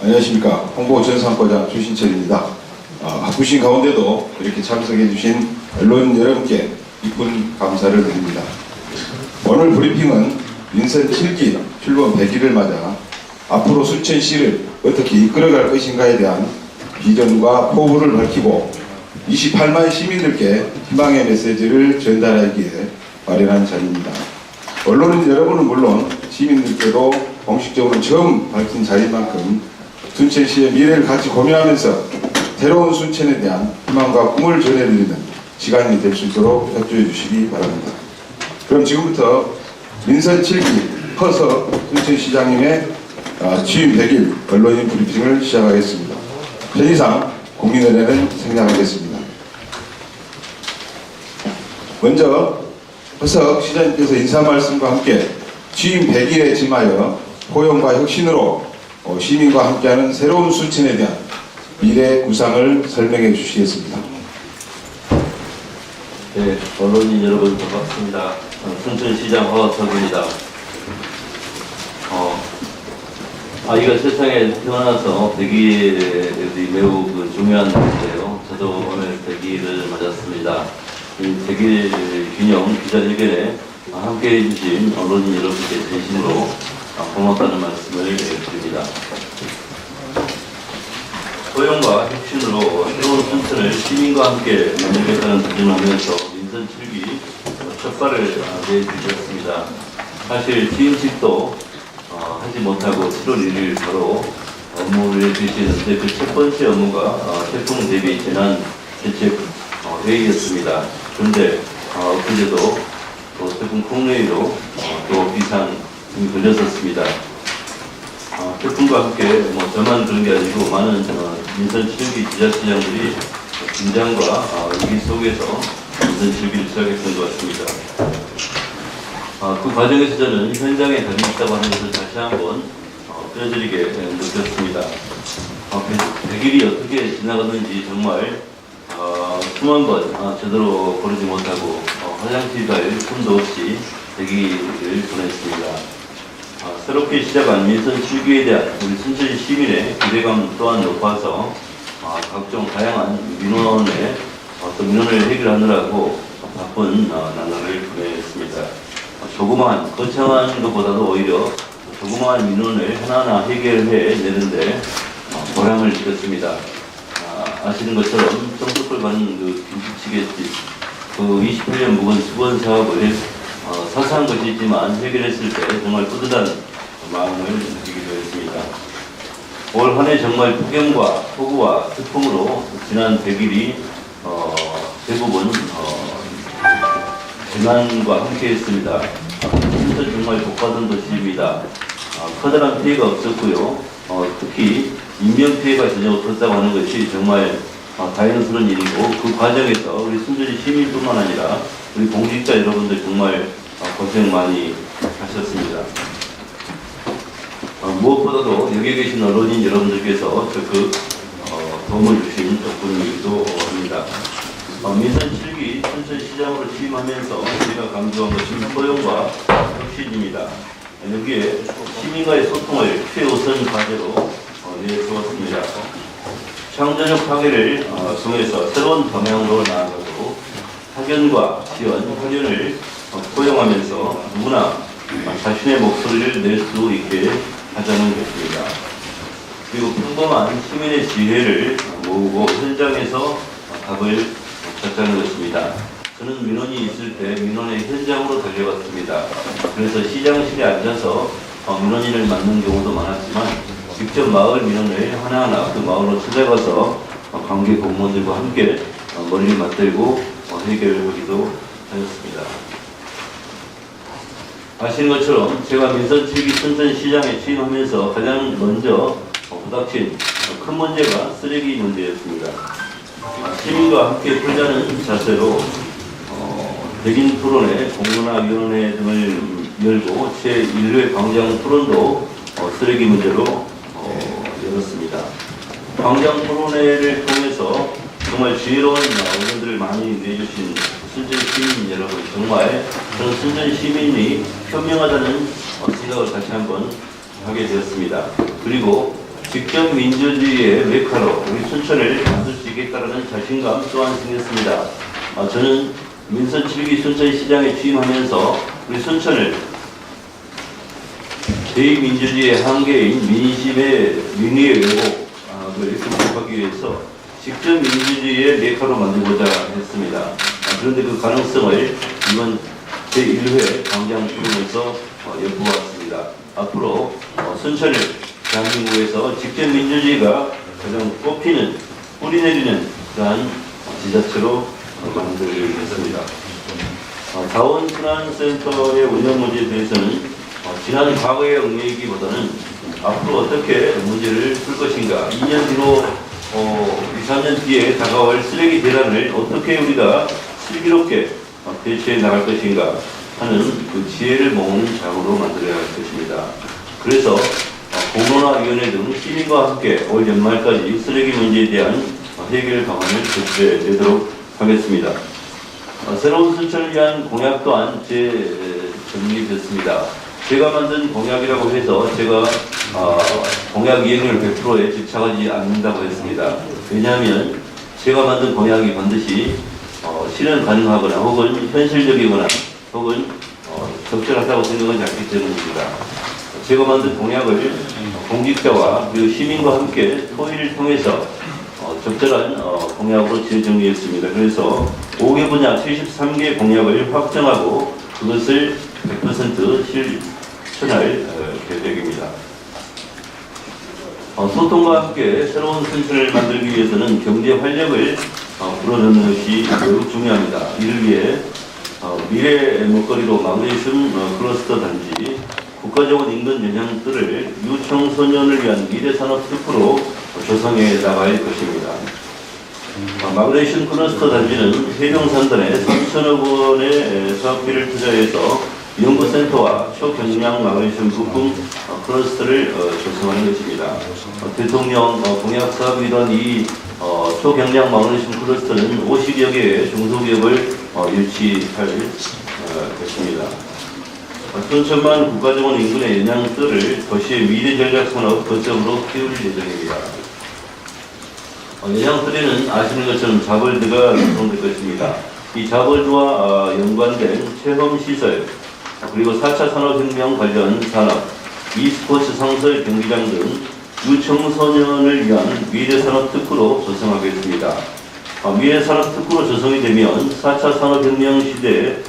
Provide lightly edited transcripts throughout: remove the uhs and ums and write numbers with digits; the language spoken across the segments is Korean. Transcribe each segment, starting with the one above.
안녕하십니까. 홍보 전산과장 주신철입니다. 바쁘신 가운데도 이렇게 참석해 주신 언론 여러분께 깊은 감사를 드립니다. 오늘 브리핑은 민선 7기 출범 100일을 맞아 앞으로 순천시를 어떻게 이끌어갈 것인가에 대한 비전과 포부를 밝히고 28만 시민들께 희망의 메시지를 전달하기에 마련한 자리입니다. 언론인 여러분은 물론 시민들께도 공식적으로 처음 밝힌 자리인 만큼 순천시의 미래를 같이 고민하면서 새로운 순천에 대한 희망과 꿈을 전해드리는 시간이 될 수 있도록 협조해 주시기 바랍니다. 그럼 지금부터 민선 7기 허석 순천시장님의 취임 100일 언론인 브리핑을 시작하겠습니다. 편의상 국민의례는 생략하겠습니다. 먼저 허석 시장님께서 인사 말씀과 함께 취임 100일에 짐하여 포용과 혁신으로 시민과 함께하는 새로운 순천에 대한 미래 구상을 설명해 주시겠습니다. 네, 언론인 여러분 반갑습니다. 순천시장 허석입니다. 아이가 세상에 태어나서 100일이 매우 중요한 날인데요. 저도 오늘 100일을 맞았습니다. 이 100일 기념 기자회견에 함께해 주신 언론인 여러분께 진심으로 고맙다는 말씀을 드립니다. 포용과 혁신으로 새로운 순천을 시민과 함께 만들겠다는 도전하면서 민선 7기 첫 발을 내주셨습니다. 사실 취임식도 하지 못하고 7월 1일 바로 업무를 주시는데 그 첫 번째 업무가 태풍 대비 재난 대책 회의였습니다. 그런데 엊그제도 태풍 콩레이로 또 비상이 걸렸었습니다. 태풍과 함께 저만 그런 게 아니고 많은 민선 7기 지자체장들이 긴장과 위기 속에서 민선 7기를 시작했던 것 같습니다. 그 과정에서 저는 현장에 가고 있다고 하는 것을 다시 한번 뼈저리게 느꼈습니다. 100일이 어떻게 지나갔는지 정말 수만 번 제대로 고르지 못하고 화장실 갈 틈도 없이 100일을 보냈습니다. 새롭게 시작한 민선 7기에 대한 우리 순천 시민의 기대감 또한 높아서 각종 다양한 민원의 민원을 해결하느라고 바쁜 나날을 보냈습니다. 조그마한 거창한 것보다도 오히려 조그마한 민원을 하나하나 해결해 내는데 보람을 느꼈습니다. 아시는 것처럼 정석을 받는 김치찌개집 28년 묵은 수건 사업을 사소한 것이지만 해결했을 때 정말 뿌듯한 마음을 느끼기도 했습니다. 올 한 해 정말 폭염과 폭우와 태풍으로 지난 100일이 대부분 재난과 함께했습니다. 순천 정말 복받은 도시입니다. 커다란 피해가 없었고요. 특히 인명 피해가 전혀 없었다고 하는 것이 정말 다행스러운 일이고 그 과정에서 우리 순천시 시민뿐만 아니라 우리 공직자 여러분들 정말 고생 많이 하셨습니다. 무엇보다도 여기 계신 언론인 여러분들께서 적극 도움을 주신 덕분이기도 합니다. 민선 7기 순천시장으로 취임하면서 제가 강조한 것은 포용과 혁신입니다. 여기에 시민과의 소통을 최우선 과제로 내세웠습니다. 창조적 파괴를 통해서 새로운 방향으로 나아가고 학연과 지원, 학연을 포용하면서 누구나 자신의 목소리를 낼 수 있게 하자는 것입니다. 그리고 평범한 시민의 지혜를 모으고 현장에서 답을 찾자는 것입니다. 저는 민원이 있을 때 민원의 현장으로 달려갔습니다. 그래서 시장실에 앉아서 민원인을 만난 경우도 많았지만 직접 마을 민원을 하나하나 그 마을로 찾아가서 관계 공무원들과 함께 머리를 맞대고 해결하기도 하였습니다. 아시는 것처럼 제가 민선 7기 순천시장에 취임하면서 가장 먼저 부닥친 큰 문제가 쓰레기 문제였습니다. 시민과 함께 풀자는 자세로 백인 토론회, 공론화위원회 등을 열고 제1회 광장 토론도 쓰레기 문제로 열었습니다. 광장 토론회를 통해서 정말 지혜로운 의견들을 많이 내주신 순천 시민 여러분, 정말 저는 순천 시민이 현명하다는 생각을 다시 한번 하게 되었습니다. 그리고 직접 민주주의의 메카로 우리 순천을 만들 수 있겠다는 자신감 또한 생겼습니다. 저는 민선 7기 순천시장에 취임하면서 우리 순천을 제2민주주의의 한계인 민의의 왜곡을 극복하기 위해서 직접 민주주의의 메카로 만들고자 했습니다. 그런데 그 가능성을 이번 제1회 광장 토론에서 엿보았습니다. 앞으로 순천을 대한민국에서 직접 민주주의가 가장 꼽히는, 뿌리내리는 그러한 지자체로 만들겠습니다. 자원순환센터의 운영 문제에 대해서는 지난 과거의 얽매이기보다는 앞으로 어떻게 문제를 풀 것인가, 2년 뒤로 2, 3년 뒤에 다가올 쓰레기 대란을 어떻게 우리가 슬기롭게 대처해 나갈 것인가 하는 그 지혜를 모으는 작업으로 만들어야 할 것입니다. 그래서 공론화위원회 등 시민과 함께 올 연말까지 쓰레기 문제에 대한 해결 방안을 제출해내도록 하겠습니다. 새로운 순천을 위한 공약 또한 정리됐습니다. 제가 만든 공약이라고 해서 제가 공약 이행률 100%에 집착하지 않는다고 했습니다. 왜냐하면 제가 만든 공약이 반드시 실현 가능하거나 혹은 현실적이거나 혹은 적절하다고 생각하지 않기 때문입니다. 제가 만든 공약을 공직자와 그리고 시민과 함께 토의를 통해서 적절한 공약으로 재정리했습니다. 그래서 5개 분야 73개 공약을 확정하고 그것을 100% 실천할 계획입니다. 소통과 함께 새로운 순천을 만들기 위해서는 경제 활력을 불어넣는 것이 매우 중요합니다. 이를 위해 미래 먹거리로 마그네슘 클러스터 단지, 국가적인 인근 영향들을 유청소년을 위한 미래산업 특구로 조성해 나갈 것입니다. 마그네슘 클러스터 단지는 해병산단에 3천억 원의 사업비를 투자해서 연구센터와 초경량 마그네슘 부품 클러스터를 조성하는 것입니다. 대통령 공약 사업이던 이 초경량 마그네슘 클러스터는 50여 개의 중소기업을 유치할 것입니다. 순천만 국가적인 인근의 영향들을 도시의 미래 전략 산업 거점으로 키울 예정입니다. 영향들에는 아시는 것처럼 자벌드가 구성될 것입니다. 이 자벌드와 연관된 체험시설, 그리고 4차 산업혁명 관련 산업, e스포츠 상설 경기장 등 유청소년을 위한 미래산업 특구로 조성하겠습니다. 미래산업 특구로 조성이 되면 4차 산업혁명 시대에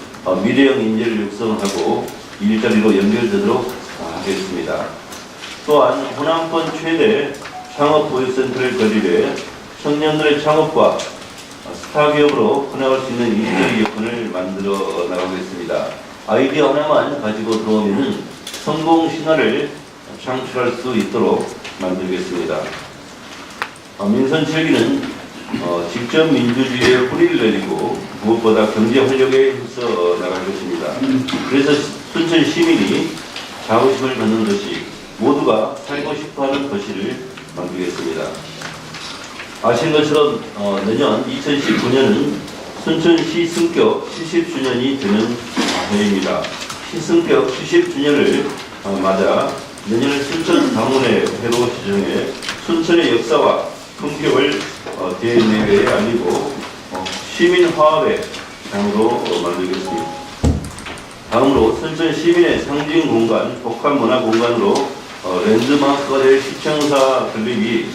미래형 인재를 육성하고 일자리로 연결되도록 하겠습니다. 또한 호남권 최대 창업보육센터를 건립해 청년들의 창업과 스타기업으로 커나갈 수 있는 일자리 여건을 만들어 나가겠습니다. 아이디어 하나만 가지고 들어오면 성공 신화를 창출할 수 있도록 만들겠습니다. 민선 7기는 직접 민주주의의 뿌리를 내리고 무엇보다 경제 활력에 힘써 나갈 것입니다. 그래서 순천 시민이 자부심을 갖는 도시, 모두가 살고 싶어하는 도시를 만들겠습니다. 아시는 것처럼 내년 2019년은 순천시 승격 70주년이 되는 해입니다. 시승격 70주년을 맞아 내년에 순천 방문의 해로 지정해 순천의 역사와 품격을 대내외에 알리고 시민 화합의 장으로 만들겠습니다. 다음으로 순천 시민의 상징 공간, 복합 문화 공간으로 랜드마크가 될 시청사 건립이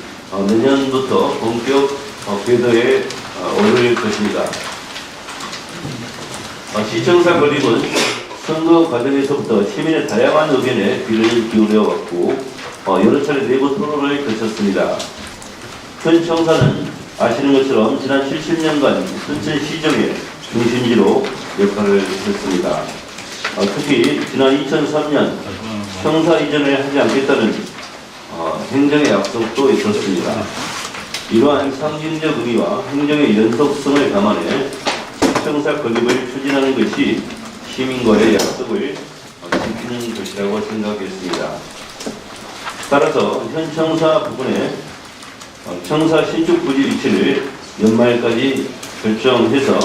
내년부터 본격 궤도에 오를 것입니다. 시청사 건립은 선거 과정에서부터 시민의 다양한 의견에 귀를 기울여 왔고 여러 차례 내부 토론을 거쳤습니다. 현 청사는 아시는 것처럼 지난 70년간 순천시정의 중심지로 역할을 했습니다. 특히 지난 2003년 청사 이전을 하지 않겠다는 행정의 약속도 있었습니다. 이러한 상징적 의미와 행정의 연속성을 감안해 형평사 건립을 추진하는 것이 시민과의 약속을 지키는 것이라고 생각했습니다. 따라서 현 청사 부근에 청사 신축 부지 위치를 연말까지 결정해서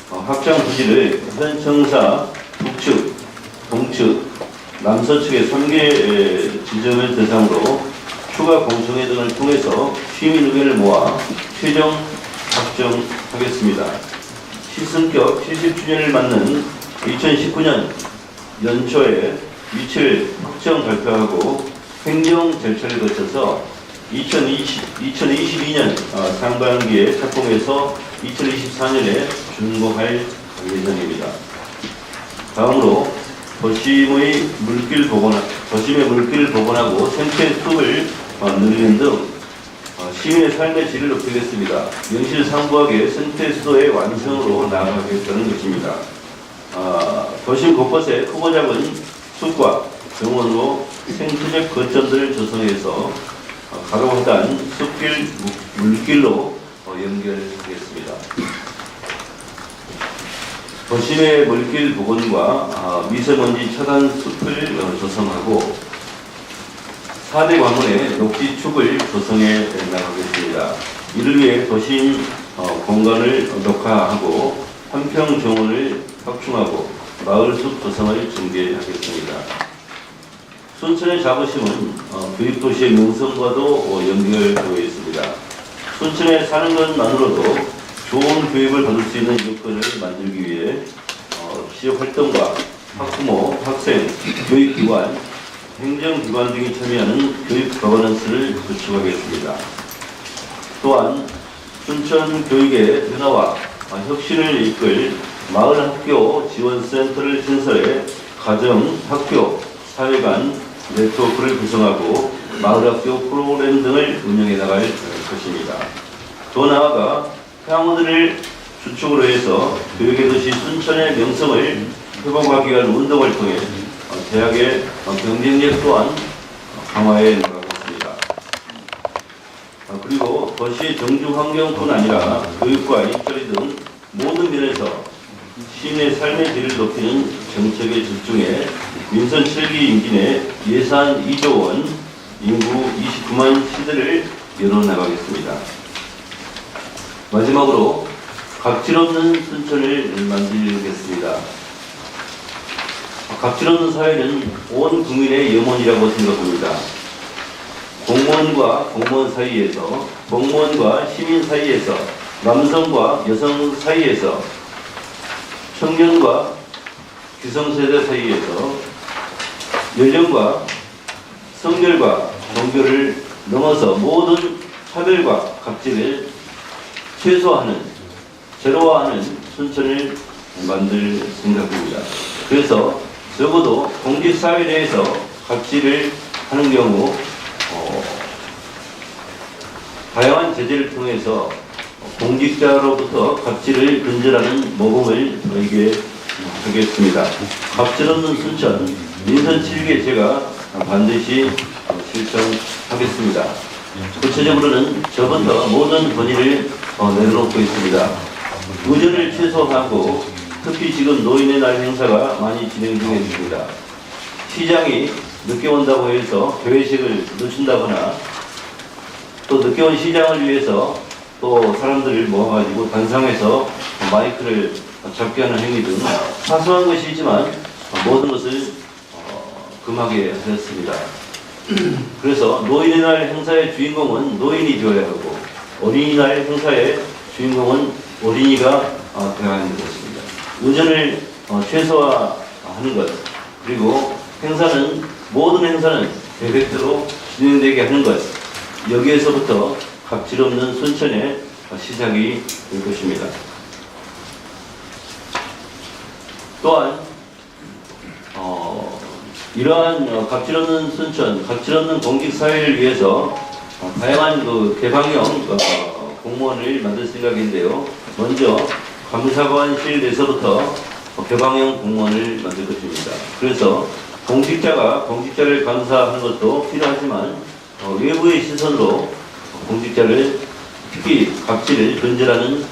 확장 부지를 현 청사 북측, 동측, 남서측의 3개 지점을 대상으로 추가 공청회 등을 통해서 시민 의견을 모아 최종 확정하겠습니다. 시승격 70주년을 맞는 2019년 연초에 위치를 확정 발표하고 행정 절차를 거쳐서 2022년 상반기에 착공해서 2024년에 준공할 예정입니다. 다음으로 도심의 물길 복원하고 생태 숲을 늘리는 등 시민의 삶의 질을 높이겠습니다. 명실상부하게 생태 수도의 완성으로 나아가겠다는 것입니다. 도심 곳곳에 크고 작은 숲과 정원으로 생태적 거점들을 조성해서 가로등단 숲길, 물길로 연결하겠습니다. 도심의 물길 복원과 미세먼지 차단 숲을 조성하고 4대 관문의 녹지축을 조성해 나가겠습니다. 이를 위해 도심 공간을 녹화하고 한평 정원을 확충하고 마을숲 조성을 전개하겠습니다. 순천의 자부심은 교육도시의 명성과도 연결되어 있습니다. 순천에 사는 것만으로도 좋은 교육을 받을 수 있는 여건을 만들기 위해 지역활동가, 학부모, 학생, 교육기관, 행정기관 등이 참여하는 교육 거버넌스를 구축하겠습니다. 또한 순천 교육의 변화와 혁신을 이끌 마을학교 지원센터를 신설해 가정, 학교, 사회간 네트워크를 구성하고 마을학교 프로그램 등을 운영해 나갈 것입니다. 더 나아가 향후들을 주축으로 해서 교육의 도시 순천의 명성을 회복하기 위한 운동을 통해 대학의 경쟁력 또한 강화해 나가겠습니다. 그리고 도시의 정주 환경뿐 아니라 교육과 일자리 등 모든 면에서 시민의 삶의 질을 높이는 정책에 집중해 민선 7기 임기 내 예산 2조 원, 인구 29만 시대를 열어나가겠습니다. 마지막으로 갑질 없는 순천을 만들겠습니다. 갑질 없는 사회는 온 국민의 염원이라고 생각합니다. 공무원과 공무원 사이에서, 공무원과 시민 사이에서, 남성과 여성 사이에서, 청년과 기성세대 사이에서, 연령과 성별과 종교를 넘어서 모든 차별과 갑질을 최소화하는, 제로화하는 순천을 만들 생각입니다. 그래서 적어도 공직사회 내에서 갑질을 하는 경우 다양한 제재를 통해서 공직자로부터 갑질을 근절하는 모범을 저에게 하겠습니다. 갑질 없는 순천 민선 7개 제가 반드시 실천하겠습니다. 구체적으로는 저부터 모든 권위를 내려놓고 있습니다. 의전을 최소화하고 특히 지금 노인의 날 행사가 많이 진행 중에 있습니다. 시장이 늦게 온다고 해서 개회식을 늦춘다거나 또 늦게 온 시장을 위해서 또 사람들을 모아가지고 단상에서 마이크를 잡게 하는 행위 등 사소한 것이지만 모든 것을 금하게 하였습니다. 그래서 노인의 날 행사의 주인공은 노인이 되어야 하고 어린이날 행사의 주인공은 어린이가 되어야 하는 것입니다. 의전을 최소화하는 것, 그리고 모든 행사는 계획대로 진행되게 하는 것, 여기에서부터 갑질 없는 순천의 시작이 될 것입니다. 또한 이러한 갑질 없는 순천, 갑질 없는 공직사회를 위해서 다양한 개방형 공무원을 만들 생각인데요. 먼저 감사관실 내에서부터 개방형 공무원을 만들 것입니다. 그래서 공직자를 감사하는 것도 필요하지만 외부의 시선으로 공직자를 특히 갑질을 근절하는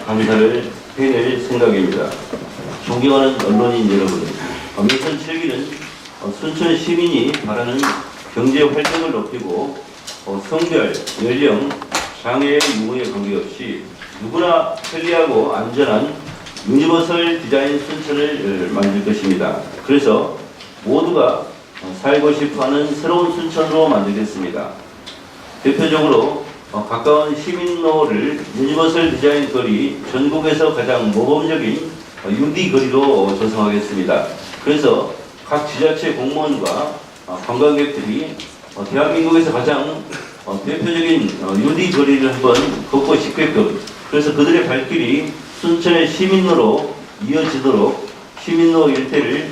감사를 해낼 생각입니다. 존경하는 언론인 여러분, 명천 7기는 순천 시민이 바라는 경제 활동을 높이고 성별, 연령, 장애 유무에 관계없이 누구나 편리하고 안전한 유니버설 디자인 순천을 만들 것입니다. 그래서 모두가 살고 싶어하는 새로운 순천으로 만들겠습니다. 대표적으로 가까운 시민로를 유니버설 디자인 거리, 전국에서 가장 모범적인 UD 거리로 조성하겠습니다. 그래서 각 지자체 공무원과 관광객들이 대한민국에서 가장 대표적인 UD 거리를 한번 걷고 싶게끔, 그래서 그들의 발길이 순천의 시민로로 이어지도록 시민로 일대를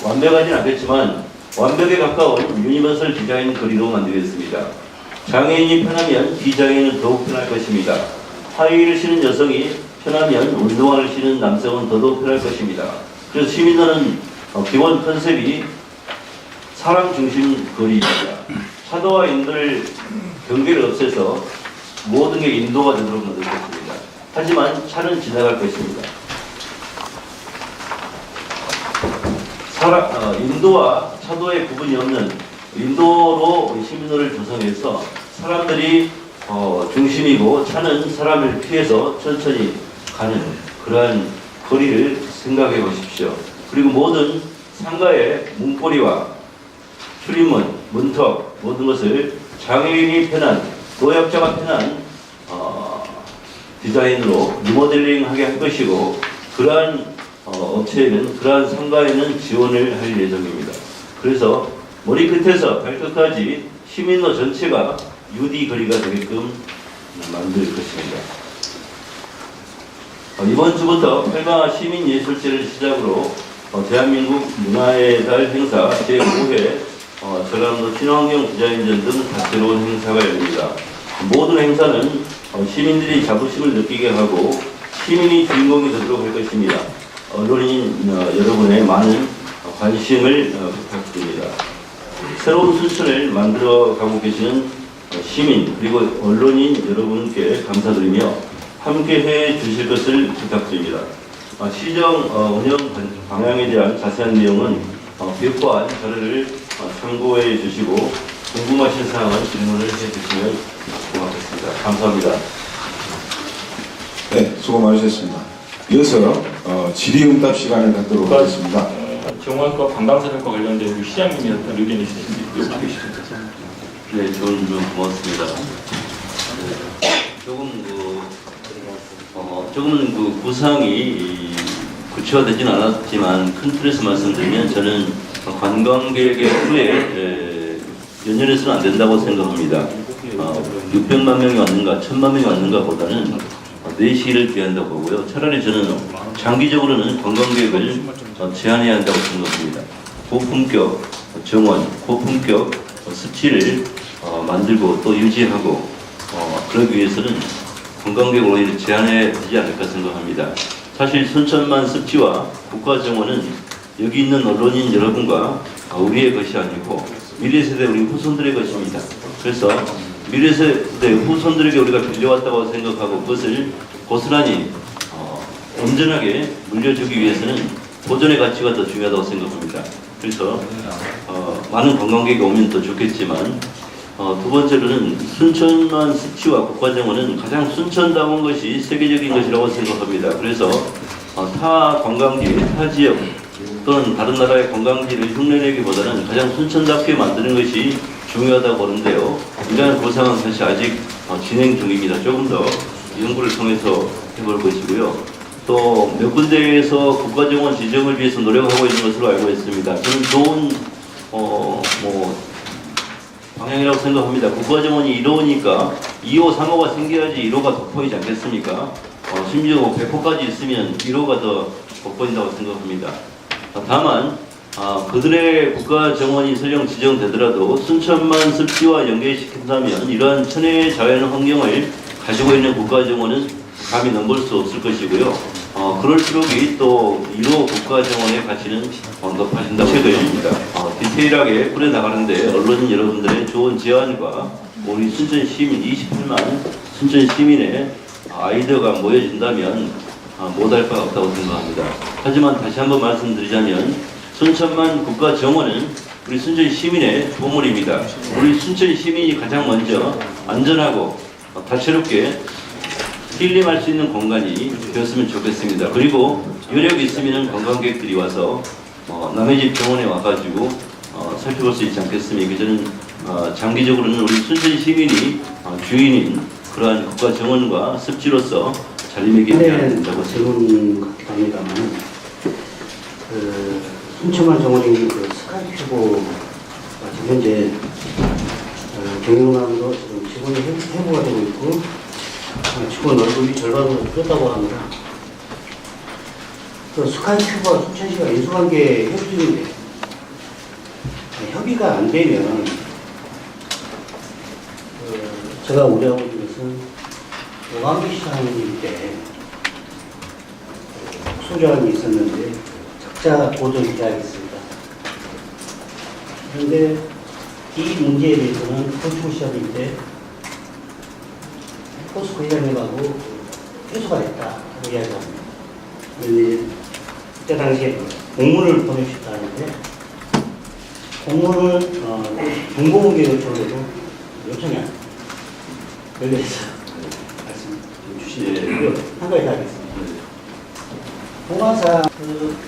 완벽하진 않겠지만 완벽에 가까운 유니버설 디자인 거리로 만들겠습니다. 장애인이 편하면 비장애인은 더욱 편할 것입니다. 하이힐을 신은 여성이 편하면 운동화를 신은 남성은 더더욱 편할 것입니다. 그래서 시민로는 기본 컨셉이 사람 중심 거리입니다. 차도와 인도를 경계를 없애서 모든 게 인도가 되도록 만들겠습니다. 하지만 차는 지나갈 것입니다. 인도와 차도의 구분이 없는 인도로 시민로를 조성해서 사람들이 중심이고 차는 사람을 피해서 천천히 가는 그러한 거리를 생각해 보십시오. 그리고 모든 상가의 문고리와 출입문, 문턱 모든 것을 장애인이 편한, 노약자가 편한 디자인으로 리모델링하게 할 것이고, 그러한 업체에는, 그러한 상가에는 지원을 할 예정입니다. 그래서 머리끝에서 발끝까지 시민로 전체가 UD 거리가 되게끔 만들 것입니다. 이번 주부터 8강 시민예술제를 시작으로 대한민국 문화의 달 행사 제5회 전라남도 친환경 디자인전 등 다채로운 행사가 열립니다. 모든 행사는 시민들이 자부심을 느끼게 하고 시민이 주인공이 되도록 할 것입니다. 언론인 여러분의 많은 관심을 부탁드립니다. 새로운 순천을 만들어가고 계시는 시민 그리고 언론인 여러분께 감사드리며 함께해 주실 것을 부탁드립니다. 시정 운영 방향에 대한 자세한 내용은 배포한 자료를 참고해 주시고 궁금하신 사항은 질문을 해 주시면 고맙겠습니다. 감사합니다. 네, 수고 많으셨습니다. 이어서 질의응답 시간을 갖도록 하겠습니다. 정원과 관광사업과 관련된 우리 시장님의 어떤 의견이 있으신지 말씀해 주시죠. 네, 좋은 질문 고맙습니다. 조금은 그 구상이 구체화되지는 않았지만 큰 틀에서 말씀드리면 저는 관광객의 수에 연연해서는 안 된다고 생각합니다. 600만 명이 왔는가 1000만 명이 왔는가 보다는 4시를 기한다고 보고요. 차라리 저는 장기적으로는 관광객을 제한해야 한다고 생각합니다. 고품격 정원, 고품격 습지를 만들고 또 유지하고 그러기 위해서는 관광객을 오히려 제한해야 되지 않을까 생각합니다. 사실 순천만 습지와 국가정원은 여기 있는 언론인 여러분과 우리의 것이 아니고 미래세대 우리 후손들의 것입니다. 그래서 미래세대 후손들에게 우리가 빌려왔다고 생각하고 그것을 고스란히 온전하게 물려주기 위해서는 보존의 가치가 더 중요하다고 생각합니다. 그래서 많은 관광객이 오면 더 좋겠지만 두 번째로는 순천만 습지와 국가정원은 가장 순천다운 것이 세계적인 것이라고 생각합니다. 그래서 타 관광지, 타 지역 또는 다른 나라의 관광지를 흉내내기보다는 가장 순천답게 만드는 것이 중요하다고 보는데요. 이러한 구상은 사실 아직 진행 중입니다. 조금 더 연구를 통해서 해볼 것이고요. 또 몇 군데에서 국가정원 지정을 위해서 노력하고 있는 것으로 알고 있습니다. 저는 좋은 방향이라고 생각합니다. 국가정원이 이로우니까 2호, 3호가 생겨야지 1호가 돋보이지 않겠습니까? 심지어 배포까지 있으면 1호가 더 돋보인다고 생각합니다. 다만 그들의 국가정원이 설령 지정되더라도 순천만 습지와 연계시킨다면 이러한 천혜의 자연 환경을 가지고 있는 국가정원은 감히 넘볼 수 없을 것이고요. 그럴수록이 또 1호 국가정원의 가치는 높아진다고 생각합니다. 디테일하게 꾸려나가는데 언론인 여러분들의 좋은 제안과 우리 순천 시민 28만 순천 시민의 아이디어가 모여진다면 못할 바가 없다고 생각합니다. 하지만 다시 한번 말씀드리자면 순천만 국가정원은 우리 순천 시민의 보물입니다. 우리 순천 시민이 가장 먼저 안전하고 다채롭게 힐링할 수 있는 공간이 되었으면 좋겠습니다. 그리고 여력이 있으면 관광객들이 와서 남의 집 병원에 와가지고 살펴볼 수 있지 않겠습니까? 저는 장기적으로는 우리 순천 시민이 주인인 그러한 국가정원과 습지로서 자리매김해야 된다고 생각합니다. 질문 같기도 합니다만, 순천만 정원에 있는 그 스카이큐브가 지금 현재 경영난으로 지금 직원이 해고가 되고 있고, 직원 얼굴이 절반으로 줄었다고 합니다. 그 스카이큐브와 순천시가 인수관계 협의 중인데, 협의가 안 되면, 제가 우려하고 있는 것은 오광기 시장님 때 소조안이 있었는데 적자 보전 계약했습니다. 그런데 이 문제에 대해서는 포스코 시장님 때 포스코 회장님하고 회수가 됐다고 이야기합니다. 그런데 그때 당시에 공문을 보내주셨다는데 공문을 정보공개 요청으로 요청이 안 돼요. 여기에서 말씀 좀 주시고요. 한 가지 더 하겠습니다.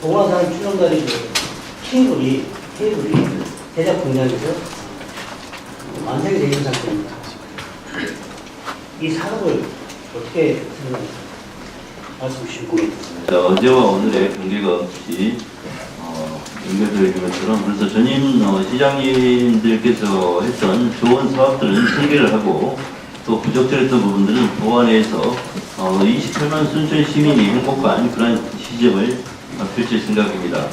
봉화산 출렁다리 케이블이 대작 공장에서 완성이 되어 있는 상태입니다. 이 사업을 어떻게 생각하십니까? 말씀 주시면 고맙겠습니다. 어제와 오늘의 관계가 없이 연결되어 것처럼 그래서 전임 시장님들께서 했던 좋은 사업들은 설계를 하고 또 부적절했던 부분들은 보완해서 28만 순천 시민이 행복한 그런 시점을 펼칠 생각입니다.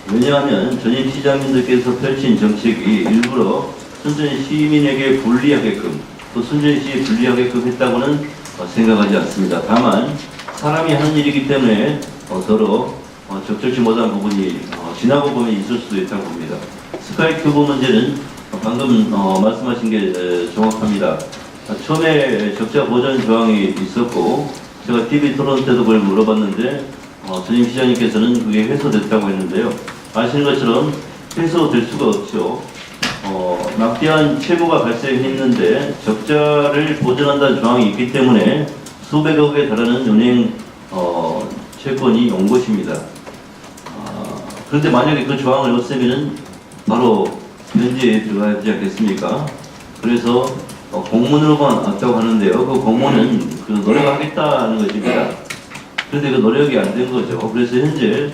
왜냐하면 전임 시장님들께서 펼친 정책이 일부러 순천 시민에게 불리하게끔 또 순천시에 불리하게끔 했다고는 생각하지 않습니다. 다만 사람이 하는 일이기 때문에 서로 적절치 못한 부분이 지나고 보면 있을 수도 있다고 봅니다. 스카이큐브 문제는 방금 말씀하신 게 정확합니다. 처음에 적자 보전 조항이 있었고 제가 TV 토론 때도 그걸 물어봤는데 전임 시장님께서는 그게 해소됐다고 했는데요. 아시는 것처럼 해소될 수가 없죠. 막대한 채무가 발생했는데 적자를 보전한다는 조항이 있기 때문에 수백억에 달하는 은행 채권이 온 것입니다. 그런데 만약에 그 조항을 없애면은 바로 변제에 들어가야 되지 않겠습니까? 그래서 공문으로만 왔다고 하는데요. 그 공문은 그 노력하겠다는 것입니다. 그런데 그 노력이 안 된 거죠. 그래서 현재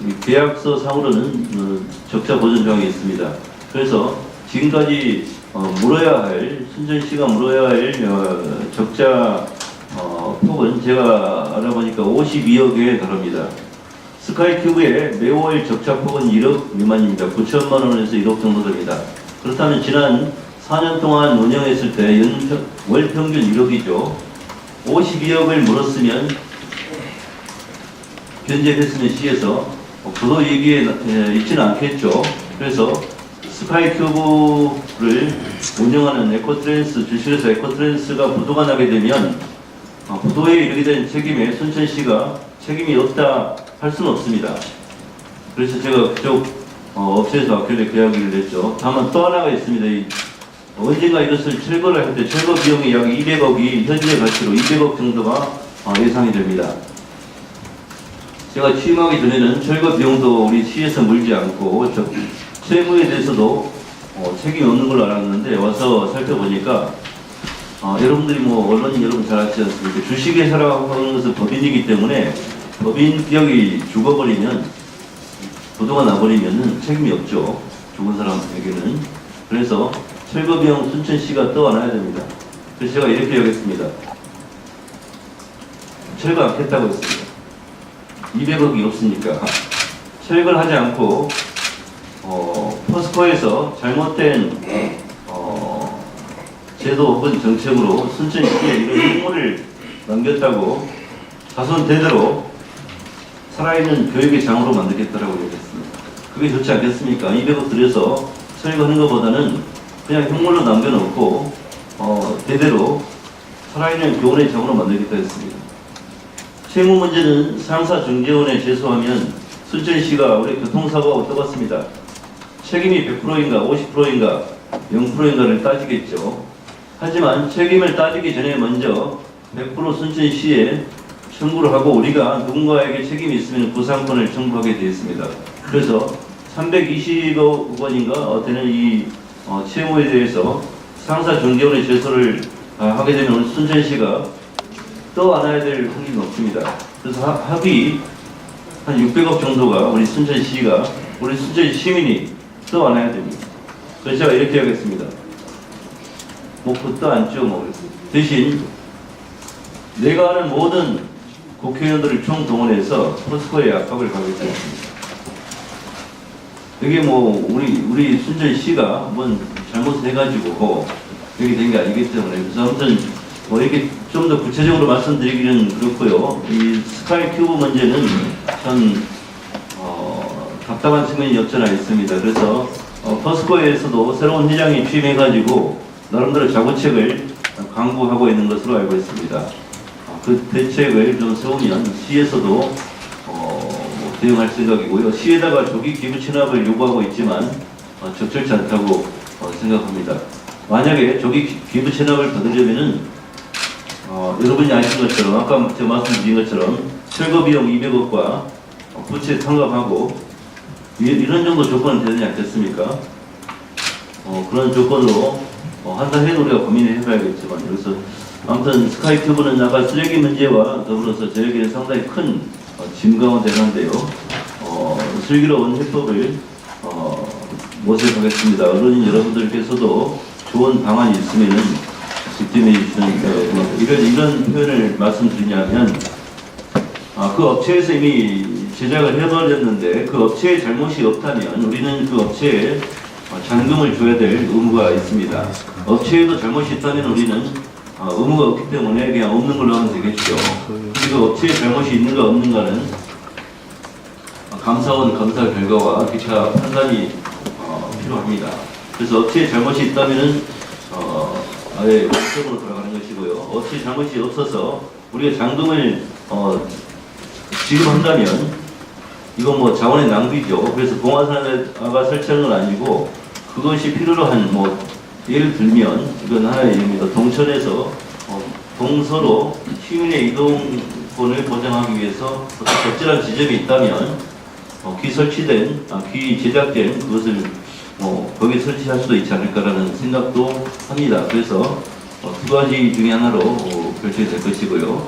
이 계약서 상으로는 적자 보전 조항이 있습니다. 그래서 지금까지 물어야 할 순천시가 물어야 할 적자 폭은 제가 알아보니까 52억에 달합니다. 스카이큐브의 매월 적자 폭은 1억 미만입니다. 9천만 원에서 1억 정도 됩니다. 그렇다면 지난 4년 동안 운영했을 때 월 평균 1억이죠. 52억을 물었으면 변제했으면 시에서 부도 얘기에 있지는 않겠죠. 그래서 스카이큐브를 운영하는 에코트랜스 주식회사 에코트랜스가 부도가 나게 되면 부도에 이르게 된 책임에 순천시가 책임이 없다 할 수는 없습니다. 그래서 제가 그쪽 업체에서 아껴내 그 이야기를 했죠. 다만 또 하나가 있습니다. 언젠가 이것을 철거를 할 때 철거 비용이 약 200억이 현재 가치로 200억 정도가 예상이 됩니다. 제가 취임하기 전에는 철거 비용도 우리 시에서 물지 않고 세무에 대해서도 책임이 없는 걸로 알았는데 와서 살펴보니까 여러분들이 언론인 여러분 잘 아시지 않습니까? 주식회사라고 하는 것은 법인이기 때문에 법인격이 죽어버리면 부도가 나버리면 책임이 없죠. 죽은 사람에게는. 그래서 철거 비용 순천시가 떠안아야 됩니다. 그래서 제가 이렇게 하겠습니다. 철거 않겠다고 했습니다. 200억이 없으니까 철거를 하지 않고 포스코에서 잘못된 제도 혹은 정책으로 순천시에 이런 행보를 남겼다고 자손 대대로 살아있는 교육의 장으로 만들겠다라고 얘기했습니다. 그게 좋지 않겠습니까? 200억 들여서 철거하는 것보다는 그냥 흉물로 남겨놓고 대대로 살아있는 교원의 장으로 만들겠다 했습니다. 채무 문제는 상사 중재원에 제소하면 순천시가 우리 교통사고가 똑같습니다. 책임이 100%인가 50%인가 0%인가를 따지겠죠. 하지만 책임을 따지기 전에 먼저 100% 순천시에 청구를 하고 우리가 누군가에게 책임이 있으면 구상권을 청구하게 되어 있습니다. 그래서 320억 원인가 되는 이 채무에 대해서 상사 중재원에 제소를 하게 되면 순천시가 떠안아야 될 확률이 높습니다. 그래서 합의 한 600억 정도가 우리 순천시가 우리 순천 시민이 떠안아야 됩니다. 그래서 제가 이렇게 하겠습니다. 그 떠안죠. 대신 내가 아는 모든 국회의원들을 총동원해서 포스코에 압박을 가겠습니다. 이게 우리 순천시가 잘못을 해가지고 이렇게 된 게 아니기 때문에 그래서 아무튼 이렇게 좀 더 구체적으로 말씀드리기는 그렇고요. 이 스카이 큐브 문제는 전 답답한 측면이 없잖아 있습니다. 그래서 포스코에서도 새로운 회장이 취임해가지고 나름대로 자구책을 강구하고 있는 것으로 알고 있습니다. 그 대책을 좀 세우면 시에서도 대응할 생각이고요. 시에다가 조기 기부 체납을 요구하고 있지만 적절치 않다고 생각합니다. 만약에 조기 기부 체납을 받으려면은 여러분이 아시는 것처럼 아까 제가 말씀드린 것처럼 철거 비용 200억과 부채 탕감하고 이런 정도 조건은 되지 않겠습니까? 그런 조건으로 한다 해도 우리가 고민을 해봐야겠지만 그래서 아무튼 스카이 큐브는 아까 쓰레기 문제와 더불어서 저에게는 상당히 큰 짐 가운데 하나인데요. 슬기로운 해법을 모색하겠습니다. 언론인 여러분들께서도 좋은 방안이 있으면은 뒷담해 주시는 이런 표현을 말씀드리냐면 그 업체에서 이미 제작을 해버렸는데 그 업체의 잘못이 없다면 우리는 그 업체에 잔금을 줘야 될 의무가 있습니다. 업체에도 잘못이 있다면 우리는 의무가 없기 때문에 그냥 없는 걸로 하면 되겠죠. 그리고 업체에 잘못이 있는가 없는가는 감사원 검사 결과와 기차 판단이 필요합니다. 그래서 업체에 잘못이 있다면은 아예 원점으로 돌아가는 것이고요. 업체에 잘못이 없어서 우리가 잔금을 지급한다면 이건 자원의 낭비죠. 그래서 봉화사가 설치하는 건 아니고 그것이 필요로 한 예를 들면 이건 하나의 예입니다. 동천에서 동서로 시민의 이동권을 보장하기 위해서 어떤 적절한 지점이 있다면 귀 설치된, 귀 제작된 그것을 거기에 설치할 수도 있지 않을까라는 생각도 합니다. 그래서 두 가지 중에 하나로 결정이 될 것이고요.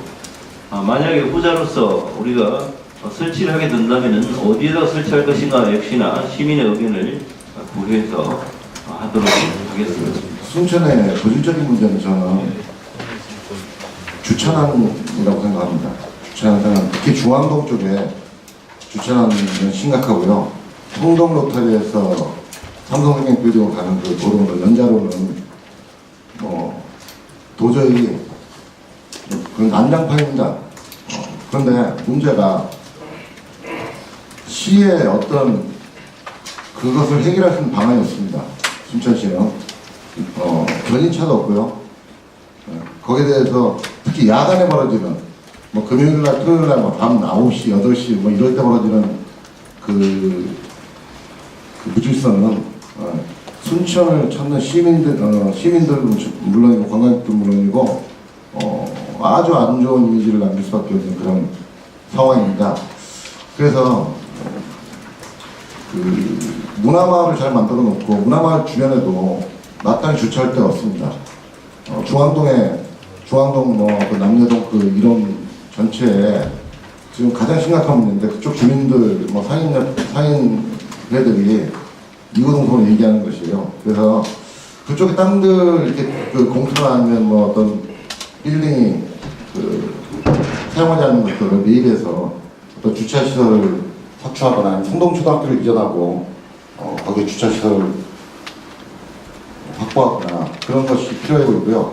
만약에 후자로서 우리가 설치를 하게 된다면 어디에다 설치할 것인가 역시나 시민의 의견을 고려해서 하도록 하겠습니다. 순천의 본질적인 문제는 저는 주차난이라고 생각합니다. 주차난은 특히 중앙동 쪽에 주차난은 심각하고요. 통동 로터리에서 삼성생명 빌딩으로 가는 그 도로는 연자로는 도저히 그건 난장판입니다. 그런데 문제가 시의 어떤 그것을 해결할 수 있는 방안이 없습니다. 순천시는 견인차도 없고요. 거기에 대해서 특히 야간에 벌어지는 금요일날 토요일날 밤 9시 8시 이럴 때 벌어지는 그 무질서는 순천을 찾는 시민들도 물론이고 관광객도 물론이고 아주 안 좋은 이미지를 남길 수밖에 없는 그런 상황입니다. 그래서 문화마을을 잘 만들어 놓고 문화마을 주변에도 마땅히 주차할 데가 없습니다. 중앙동 그 남녀동 그 이런 전체에 지금 가장 심각한 문제인데 그쪽 주민들 상인회들이 이구동성으로 얘기하는 것이에요. 그래서 그쪽에 땅들 이렇게 공터나 아니면 어떤 빌딩이 사용하지 않는 것들을 매입해서 어떤 주차시설을 확충하거나 성동초등학교를 이전하고 거기에 주차시설을 확보하거나 그런 것이 필요해 보이고요.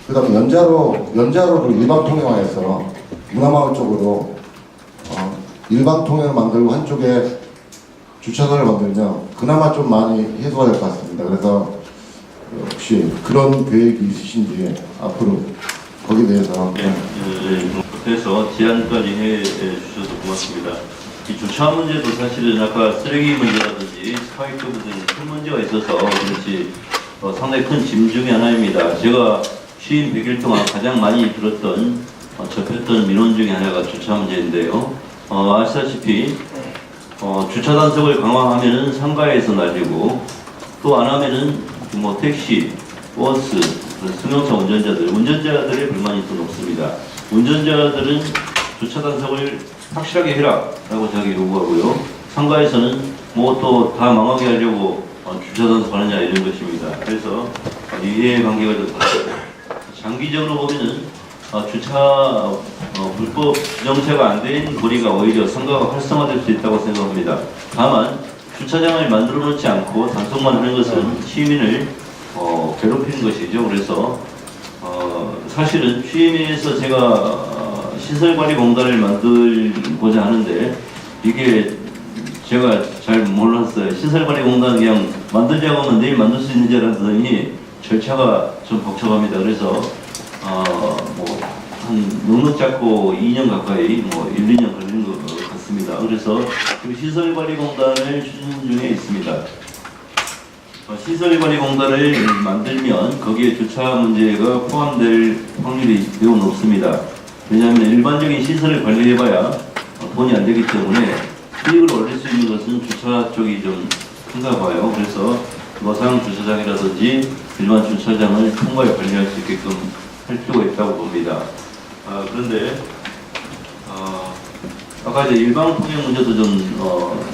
그 다음에 연자로를 일반 통행화해서 문화마을 쪽으로 일반 통행을 만들고 한쪽에 주차장을 만들면 그나마 좀 많이 해소가 될 것 같습니다. 그래서 혹시 그런 계획이 있으신지 앞으로 거기에 대해서 그래서 제안까지 해주셔서 고맙습니다. 이 주차 문제도 사실은 아까 쓰레기 문제라든지 스파이크 등 큰 문제가 있어서 그렇지 상당히 큰 짐 중에 하나입니다. 제가 취임 100일 동안 가장 많이 들었던 접했던 민원 중에 하나가 주차 문제인데요. 아시다시피 주차 단속을 강화하면은 상가에서 날리고 또 안 하면은 뭐 택시, 버스, 승용차 운전자들의 불만이 또 높습니다. 운전자들은 주차 단속을 확실하게 해라라고 저에게 요구하고요. 상가에서는 뭐 또 다 망하게 하려고 주차 단속하느냐 이런 것입니다. 그래서 이해관계가 좀 다르고 장기적으로 보면은 주차 불법 주정차가 안 된 거리가 오히려 상가가 활성화될 수 있다고 생각합니다. 다만 주차장을 만들어 놓지 않고 단속만 하는 것은 시민을 괴롭히는 것이죠. 그래서 사실은 취임에서 제가 시설관리공단을 만들고자 하는데 이게 제가 잘 몰랐어요. 시설관리공단 그냥 만들자고 하면 내일 만들 수 있는 줄 알았더니 절차가 좀 복잡합니다. 그래서 한 넉넉 잡고 2년 가까이 1, 2년 걸리는 것 같습니다. 그래서 지금 시설관리공단을 추진 중에 있습니다. 시설관리공단을 만들면 거기에 주차 문제가 포함될 확률이 매우 높습니다. 왜냐하면 일반적인 시설을 관리해봐야 돈이 안 되기 때문에 수익을 올릴 수 있는 것은 주차 쪽이 좀 큰가 봐요. 그래서 노상 주차장이라든지 일반 주차장을 통과에 관리할 수 있게끔 할 필요가 있다고 봅니다. 그런데 아까 이제 일반 통행 문제도 좀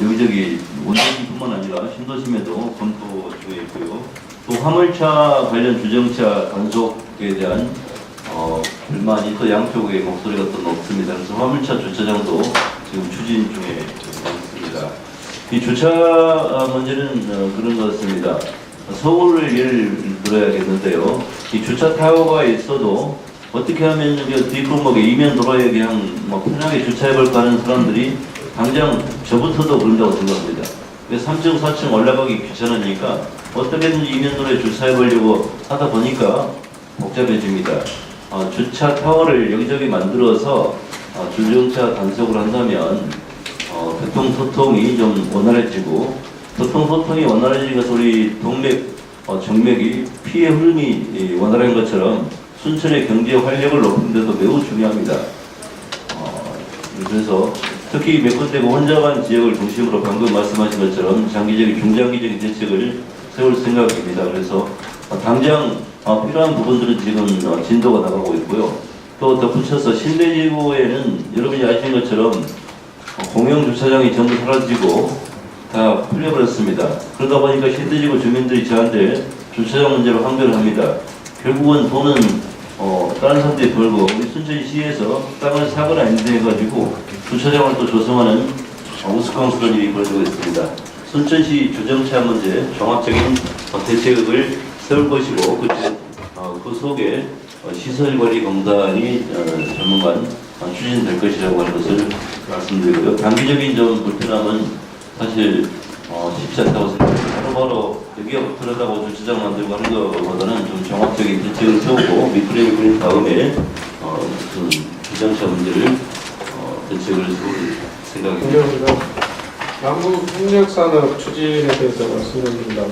여기저기 원주민뿐만 아니라 신도심에도 검토 중에 있고요. 또 화물차 관련 주정차 단속에 대한 불만이 또 양쪽의 목소리가 또 높습니다. 그래서 화물차 주차장도 지금 추진 중에 있습니다. 이 주차 문제는 그런 것 같습니다. 서울을 예를 들어야겠는데요. 이 주차 타워가 있어도 어떻게 하면 뒷골목에 이면 도로에 그냥 편하게 주차해볼까 하는 사람들이 당장 저부터도 그런다고 생각합니다. 3층, 4층 올라가기 귀찮으니까 어떻게든지 이면 도로에 주차해보려고 하다 보니까 복잡해집니다. 주차 타워를 여기저기 만들어서 주정차 단속을 한다면 교통소통이 좀 원활해지고 교통소통이 원활해지면서 우리 동맥, 정맥이 피해 흐름이 원활한 것처럼 순천의 경제 활력을 높이는 데도 매우 중요합니다. 그래서 특히 메꿔되고 혼잡한 지역을 중심으로 방금 말씀하신 것처럼 장기적인 중장기적인 대책을 세울 생각입니다. 그래서 당장 필요한 부분들은 지금 진도가 나가고 있고요. 또 덧붙여서 신대지구에는 여러분이 아시는 것처럼 공영 주차장이 전부 사라지고 다 풀려버렸습니다. 그러다 보니까 신대지구 주민들이 저한테 주차장 문제로 항변을 합니다. 결국은 돈은 다른 사람들이 벌고 우리 순천시에서 땅을 사거나 인수해가지고 주차장을 또 조성하는 우스꽝스러운 일이 벌어지고 있습니다. 순천시 주정차 문제 종합적인 대책을 세울 것이고 그 속에 시설관리공단이 전문간 추진될 것이라고 하는 것을 말씀드리고요. 단기적인 좀 불편함은 사실 쉽지 않다고 생각합니다. 바로바로 여기가 불편하다고 주차장 만들고 하는 것보다는 좀 종합적인 대책을 세우고 밑그림을 그린 다음에 주정차 문제를 대책을 세울 생각입니다. 남북 협력산업 추진에 대해서 말씀드립니다.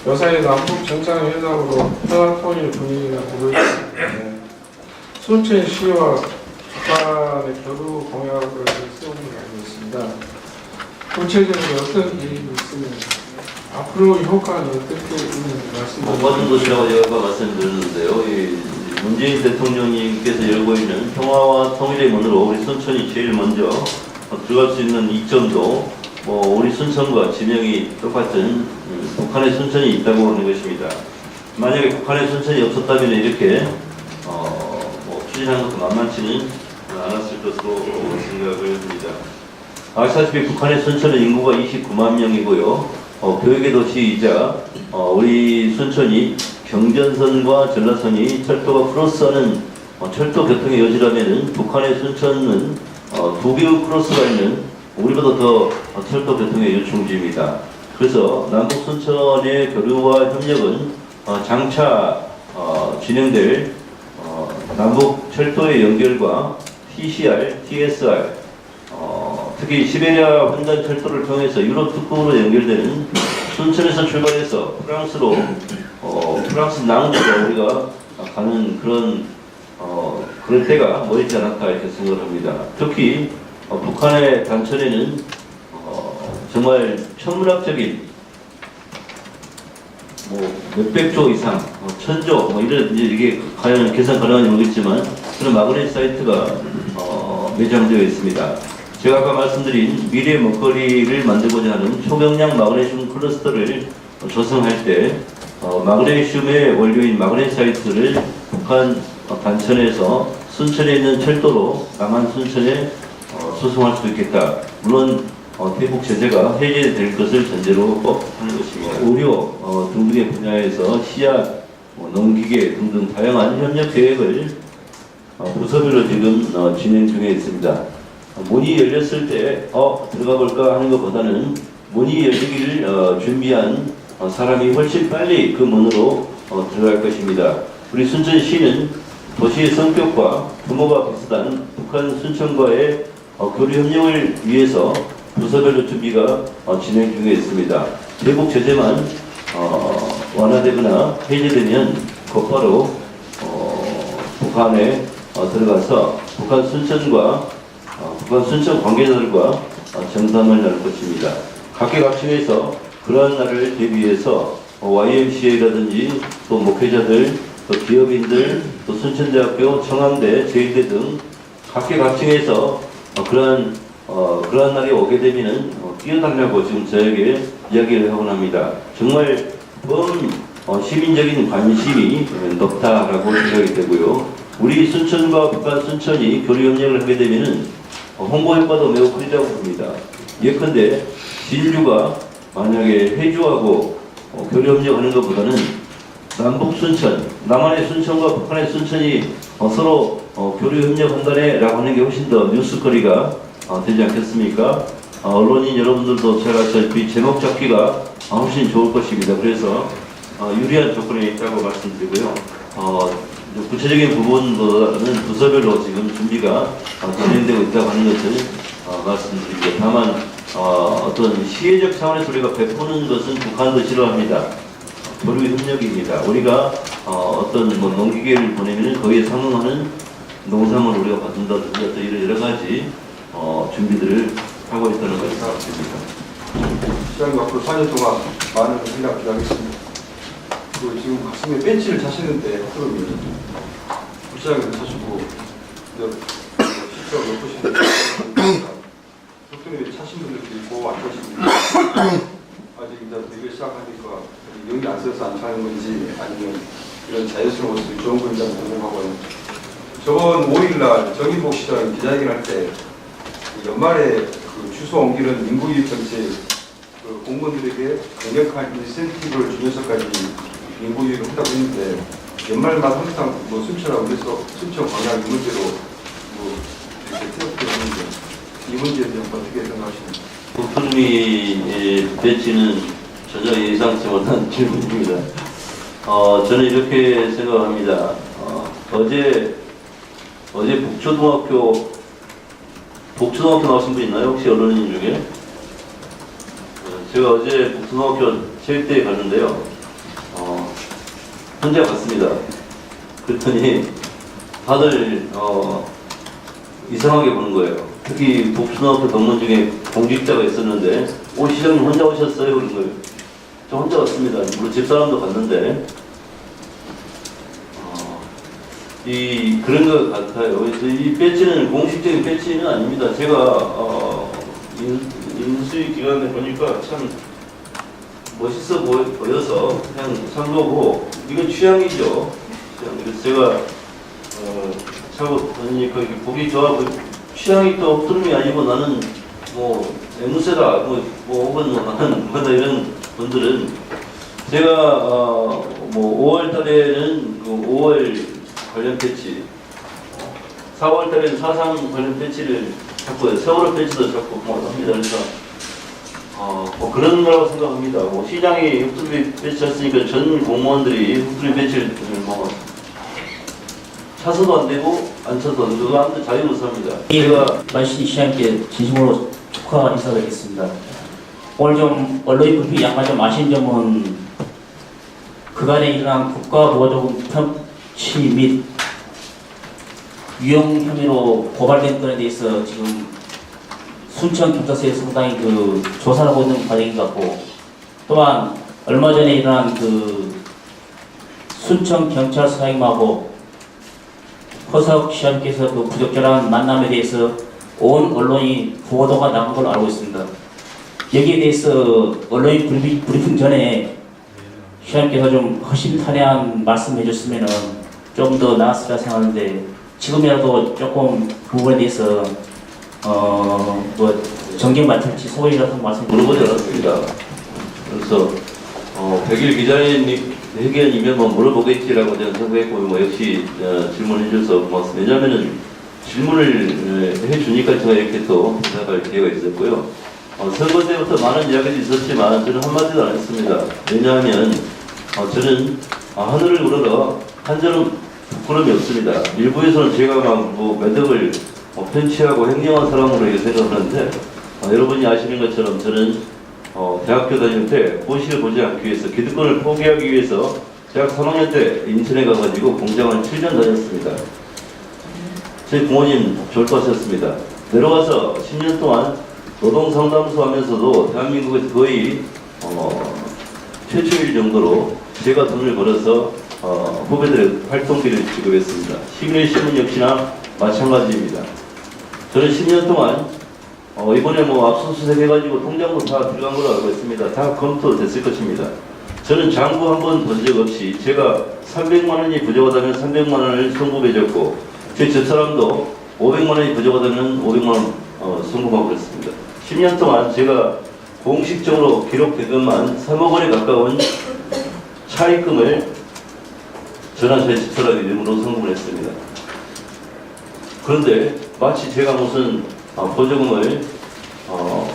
요사이 남북 정상회담으로 평화통일 분위기가 오고 있습니다. 순천시와 북한의 교류 공약을 세우는 게 알고 있습니다. 구체적으로 어떤 계획이 있으면 앞으로 효과는 어떻게 있는지 말씀드립니다. 모든 것이라고 제가 말씀드렸는데요. 문재인 대통령님께서 열고 있는 평화와 통일의 문으로 우리 순천이 제일 먼저 들어갈 수 있는 이점도 우리 순천과 지명이 똑같은 북한의 순천이 있다고 하는 것입니다. 만약에 북한의 순천이 없었다면 이렇게 추진한 것도 만만치는 않았을 것으로 생각을 합니다. 아시다시피 북한의 순천은 인구가 29만 명이고요. 교육의 도시이자 우리 순천이 경전선과 전라선이 철도가 크로스하는 철도 교통의 여지라면은 북한의 순천은 2개의 크로스가 있는 우리보다 더 철도 교통의 요충지입니다. 그래서 남북 순천의 교류와 협력은 장차 진행될 남북 철도의 연결과 TCR, TSR, 특히 시베리아 횡단 철도를 통해서 유럽 특구로 연결되는 순천에서 출발해서 프랑스로 프랑스 낭주로 우리가 가는 그럴 때가 멀지 않았다 이렇게 생각합니다. 특히 북한의 단천에는 정말 천문학적인 몇백조 이상, 천조 이런 이게 과연 계산 가능한지 모르겠지만 그런 마그넷 사이트가 매장되어 있습니다. 제가 아까 말씀드린 미래 먹거리를 만들고자 하는 초경량 마그네슘 클러스터를 조성할 때 마그네슘의 원료인 마그넷 사이트를 북한 단천에서 순천에 있는 철도로 남한 순천에 수송할 수 있겠다. 물론 대북 제재가 해제될 것을 전제로 하는 것입니다. 의료 등등의 분야에서 시약, 농기계 등등 다양한 협력 계획을 부서별로 지금 진행 중에 있습니다. 문이 열렸을 때 들어가 볼까 하는 것보다는 문이 열리기를 준비한 사람이 훨씬 빨리 그 문으로 들어갈 것입니다. 우리 순천시는 도시의 성격과 규모가 비슷한 북한 순천과의 교류 협력을 위해서 부서별로 준비가 진행 중에 있습니다. 대북 제재만 완화되거나 해제되면 곧바로 북한에 들어가서 북한 순천 관계자들과 정상을 나눌 것입니다. 각계각층에서 그러한 날을 대비해서 YMCA라든지 또 목회자들, 또 기업인들, 또 순천대학교, 청와대, 제일대 등 각계각층에서 그러한 날이 오게 되면은 뛰어달라고 지금 저에게 이야기를 하곤 합니다. 정말 시민적인 관심이 높다라고 생각이 되고요. 우리 순천과 북한 순천이 교류 협력을 하게 되면은 홍보 효과도 매우 크리라고 봅니다. 예컨대 진주가 만약에 해주하고 교류 협력하는 것보다는 남북 순천, 남한의 순천과 북한의 순천이 서로 교류 협력한다네라고 하는 게 훨씬 더 뉴스거리가 되지 않겠습니까? 언론인 여러분들도 제가 아시다시피 제목 잡기가 훨씬 좋을 것입니다. 그래서 유리한 조건에 있다고 말씀드리고요. 구체적인 부분보다는 부서별로 지금 준비가 진행되고 있다고 하는 것을 말씀드리고, 다만 어떤 시혜적 차원에서 우리가 베푸는 것은 북한도 싫어합니다. 교류 협력입니다. 우리가 어떤 농기계를 보내면 거기에 상응하는 농산물을 우리가 받는다든지 어떤 이런 여러 가지 준비들을 하고 있다는 것을 생각합니다. 시장님 앞으로 4년 동안 많은 생각 기대하겠습니다. 그리고 지금 가슴에 벤치를 차시는데 앞으로는 부시장님을 차시고 시청을 높으시는 doktor이 차신 분들도 있고 안 차신 분들도 있고 아직 이제 대결 시작하니까 여기 안 써서 안 차는 건지 아니면 이런 자연스러운 모습이 좋은 건지 궁금하고요. 저번 5일날 정인복 시장 기자회견 할 때 연말에 그 주소 옮기는 인구유입 정책 그 공무원들에게 강력한 인센티브를 주면서까지 인구유입을 한다고 했는데 연말마다 항상 순천하고 그래서 순천 광양 이 문제로 이렇게 태엽게 하는데 이 문제에 대해서 어떻게 생각하시나요? 국토주의 배치는 전혀 예상치 못한 질문입니다. 저는 이렇게 생각합니다. 어제 북초등학교 나오신 분 있나요? 혹시 언론인 중에? 제가 어제 북초등학교 체육대회 갔는데요. 혼자 갔습니다. 그랬더니 다들 이상하게 보는 거예요. 특히 북초등학교 동문 중에 공직자가 있었는데 시장님 혼자 오셨어요? 그런 거예요. 저 혼자 왔습니다. 물론 집사람도 갔는데 그런 것 같아요. 그래서 이 배지는 공식적인 배지는 아닙니다. 제가 인수위 기관에 보니까 참 멋있어 보여서 그냥 산 거고, 이건 취향이죠. 그래서 제가 차고 보니까 보기 좋아 보이고, 취향이 또 엎드림이 아니고 나는 애무새다 혹은 나는 뭐다 이런 분들은 제가 5월 달에는 그 5월 관련 배치, 4월 달에는 4.3 관련 배치를 잡고 세월호 배치도 잡고 합니다. 그래서 그런 거라고 생각합니다. 시장이 흑투비 배치했으니까 전 공무원들이 흑투비 배치를 차서도 안 되고 안 쳐도 안 되고 아무튼 자유무사합니다. 제가 말씀 시장님께 진심으로 축하 인사드리겠습니다. 오늘 좀 언론인 불핑 약간 좀 아쉬운 점은 그간에 일어난 국가보조금 편취 및 유용 혐의로 고발된 건에 대해서 지금 순천경찰서에 상당히 그 조사를 하고 있는 과정인 것 같고, 또한 얼마 전에 일어난 그 순천경찰서장님하고 허석 시장님께서 그 부적절한 만남에 대해서 온 언론이 보도가 나온 걸로 알고 있습니다. 여기에 대해서 언론인 브리핑 전에 시장님께서 좀 허심탄회한 말씀해 줬으면 좀 더 나았으리라 생각하는데, 지금이라도 조금 그 부분에 대해서 뭐 정경 맡을지 소홀이라도 말씀 물어보지 않았습니다. 그래서 100일 기자님 회견이면 뭐 물어보겠지라고 저는 생각했고, 뭐 역시 질문해 주셔서 고맙습니다. 왜냐하면은 질문을 해주니까 제가 이렇게 또 대답할 기회가 있었고요. 선거 때부터 많은 이야기도 있었지만 저는 한마디도 안 했습니다. 왜냐하면 저는 하늘을 우러러 한절은 부끄러움이 없습니다. 일부에서는 제가 막 매듭을 편취하고 횡령한 사람으로 이렇게 생각하는데, 여러분이 아시는 것처럼 저는 대학교 다닐 때 고시를 보지 않기 위해서, 기득권을 포기하기 위해서 대학 3학년 때 인천에 가가지고 공장을 7년 다녔습니다. 제 부모님 졸도하셨습니다. 내려가서 10년 동안 노동상담소 하면서도 대한민국에서 거의 최초일 정도로 제가 돈을 벌어서 후배들의 활동비를 지급했습니다. 시민의 신문 역시나 마찬가지입니다. 저는 10년 동안 이번에 뭐 압수수색 해가지고 통장도 다 들어간 걸로 알고 있습니다. 다 검토됐을 것입니다. 저는 장부 한 번 본 적 없이 제가 300만 원이 부족하다면 300만 원을 송금해줬고, 제 사람도 500만 원이 부족하다면 500만 원 송금하고 그랬습니다. 10년 동안 제가 공식적으로 기록된 것만 3억 원에 가까운 차입금을 저나 제 집사람 이름으로 송금을 했습니다. 그런데 마치 제가 무슨 보조금을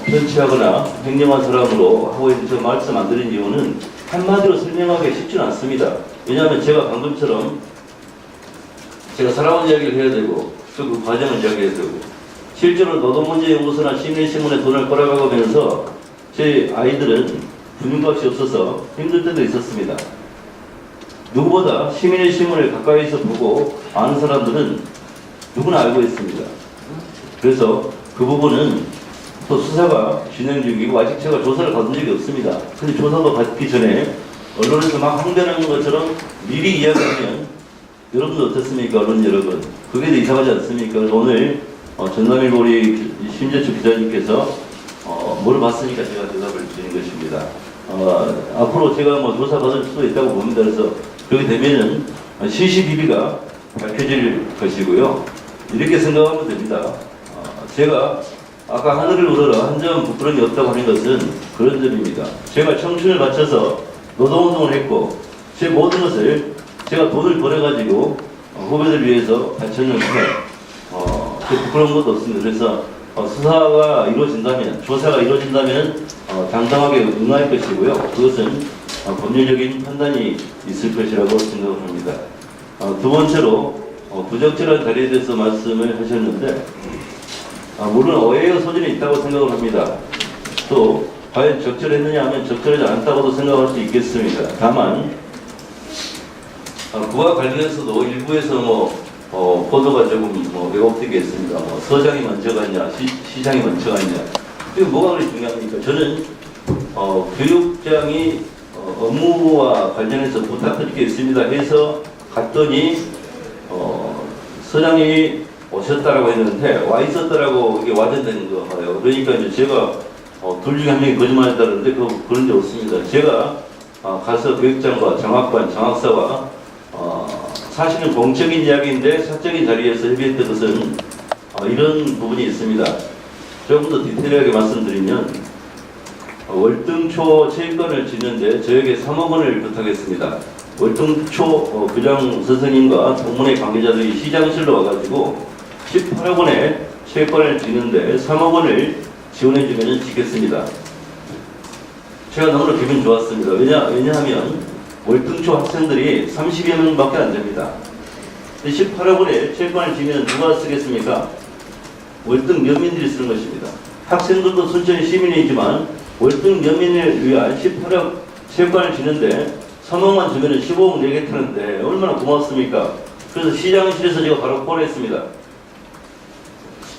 편취하거나 횡령한 사람으로 하고 있는, 저 말씀 안 드린 이유는 한마디로 설명하기 쉽지는 않습니다. 왜냐하면 제가 방금처럼 제가 살아온 이야기를 해야 되고, 또 그 과정을 이야기해야 되고, 실제로 노동문제연구소나 시민신문에 돈을 꼬라박으면서 제 아이들은 분유값이 없어서 힘들 때도 있었습니다. 누구보다 시민의 신문을 가까이서 보고 아는 사람들은 누구나 알고 있습니다. 그래서 그 부분은 또 수사가 진행 중이고, 아직 제가 조사를 받은 적이 없습니다. 근데 조사도 받기 전에 언론에서 막 항변하는 것처럼 미리 이야기하면, 여러분도 어떻습니까? 언론 여러분, 그게 더 이상하지 않습니까? 그래서 오늘 전남일보 우리 심재철 기자님께서 물어봤으니까 제가 대답을 드리는 것입니다. 앞으로 제가 뭐 조사 받을 수도 있다고 봅니다. 그래서 그렇게 되면은 CCTV가 밝혀질 것이고요. 이렇게 생각하면 됩니다. 제가 아까 하늘을 우러러 한 점 부끄러움이 없다고 하는 것은 그런 점입니다. 제가 청춘을 바쳐서 노동운동을 했고, 제 모든 것을 제가 돈을 벌어가지고 후배들 위해서 바쳤는데 부끄러운 것도 없습니다. 그래서 수사가 이루어진다면, 조사가 이루어진다면 당당하게 응할 것이고요. 그것은 법률적인 판단이 있을 것이라고 생각을 합니다. 두 번째로 부적절한 자리에 대해서 말씀을 하셨는데, 물론 오해의 소지는 있다고 생각을 합니다. 또 과연 적절했느냐 하면 적절하지 않다고도 생각할 수 있겠습니다. 다만 그와 관련해서도 일부에서 보도가 조금 왜곡되게 했습니다. 서장이 먼저 갔냐, 시장이 먼저 갔냐. 이게 뭐가 그리 중요합니까? 저는 교육장이 업무와 관련해서 부탁드릴 게 있습니다 해서 갔더니 서장님이 오셨다라고 했는데 와 있었다라고 이게 와전되는 거예요. 그러니까 이제 제가 둘 중에 한 명이 거짓말했다는데 그런 게 없습니다. 제가 가서 교육장과 장학반, 장학사와 사실은 공적인 이야기인데 사적인 자리에서 협의했던 것은 이런 부분이 있습니다. 조금 더 디테일하게 말씀드리면 월등초 체육관을 짓는데 저에게 3억 원을 부탁했습니다. 월등초 부장 선생님과 동문회 관계자들이 시장실로 와가지고 18억 원의 체육관을 짓는데 3억 원을 지원해주면 짓겠습니다. 제가 너무나 기분 좋았습니다. 왜냐하면 월등초 학생들이 30여 명밖에 안 됩니다. 18억 원에 체육관을 지으면 누가 쓰겠습니까? 월등 면민들이 쓰는 것입니다. 학생들도 순천이 시민이지만 월등 면민을 위한 18억 체육관을 지는데 3억만 주면 15억 내겠다는데 얼마나 고맙습니까? 그래서 시장실에서 제가 바로 보냈습니다.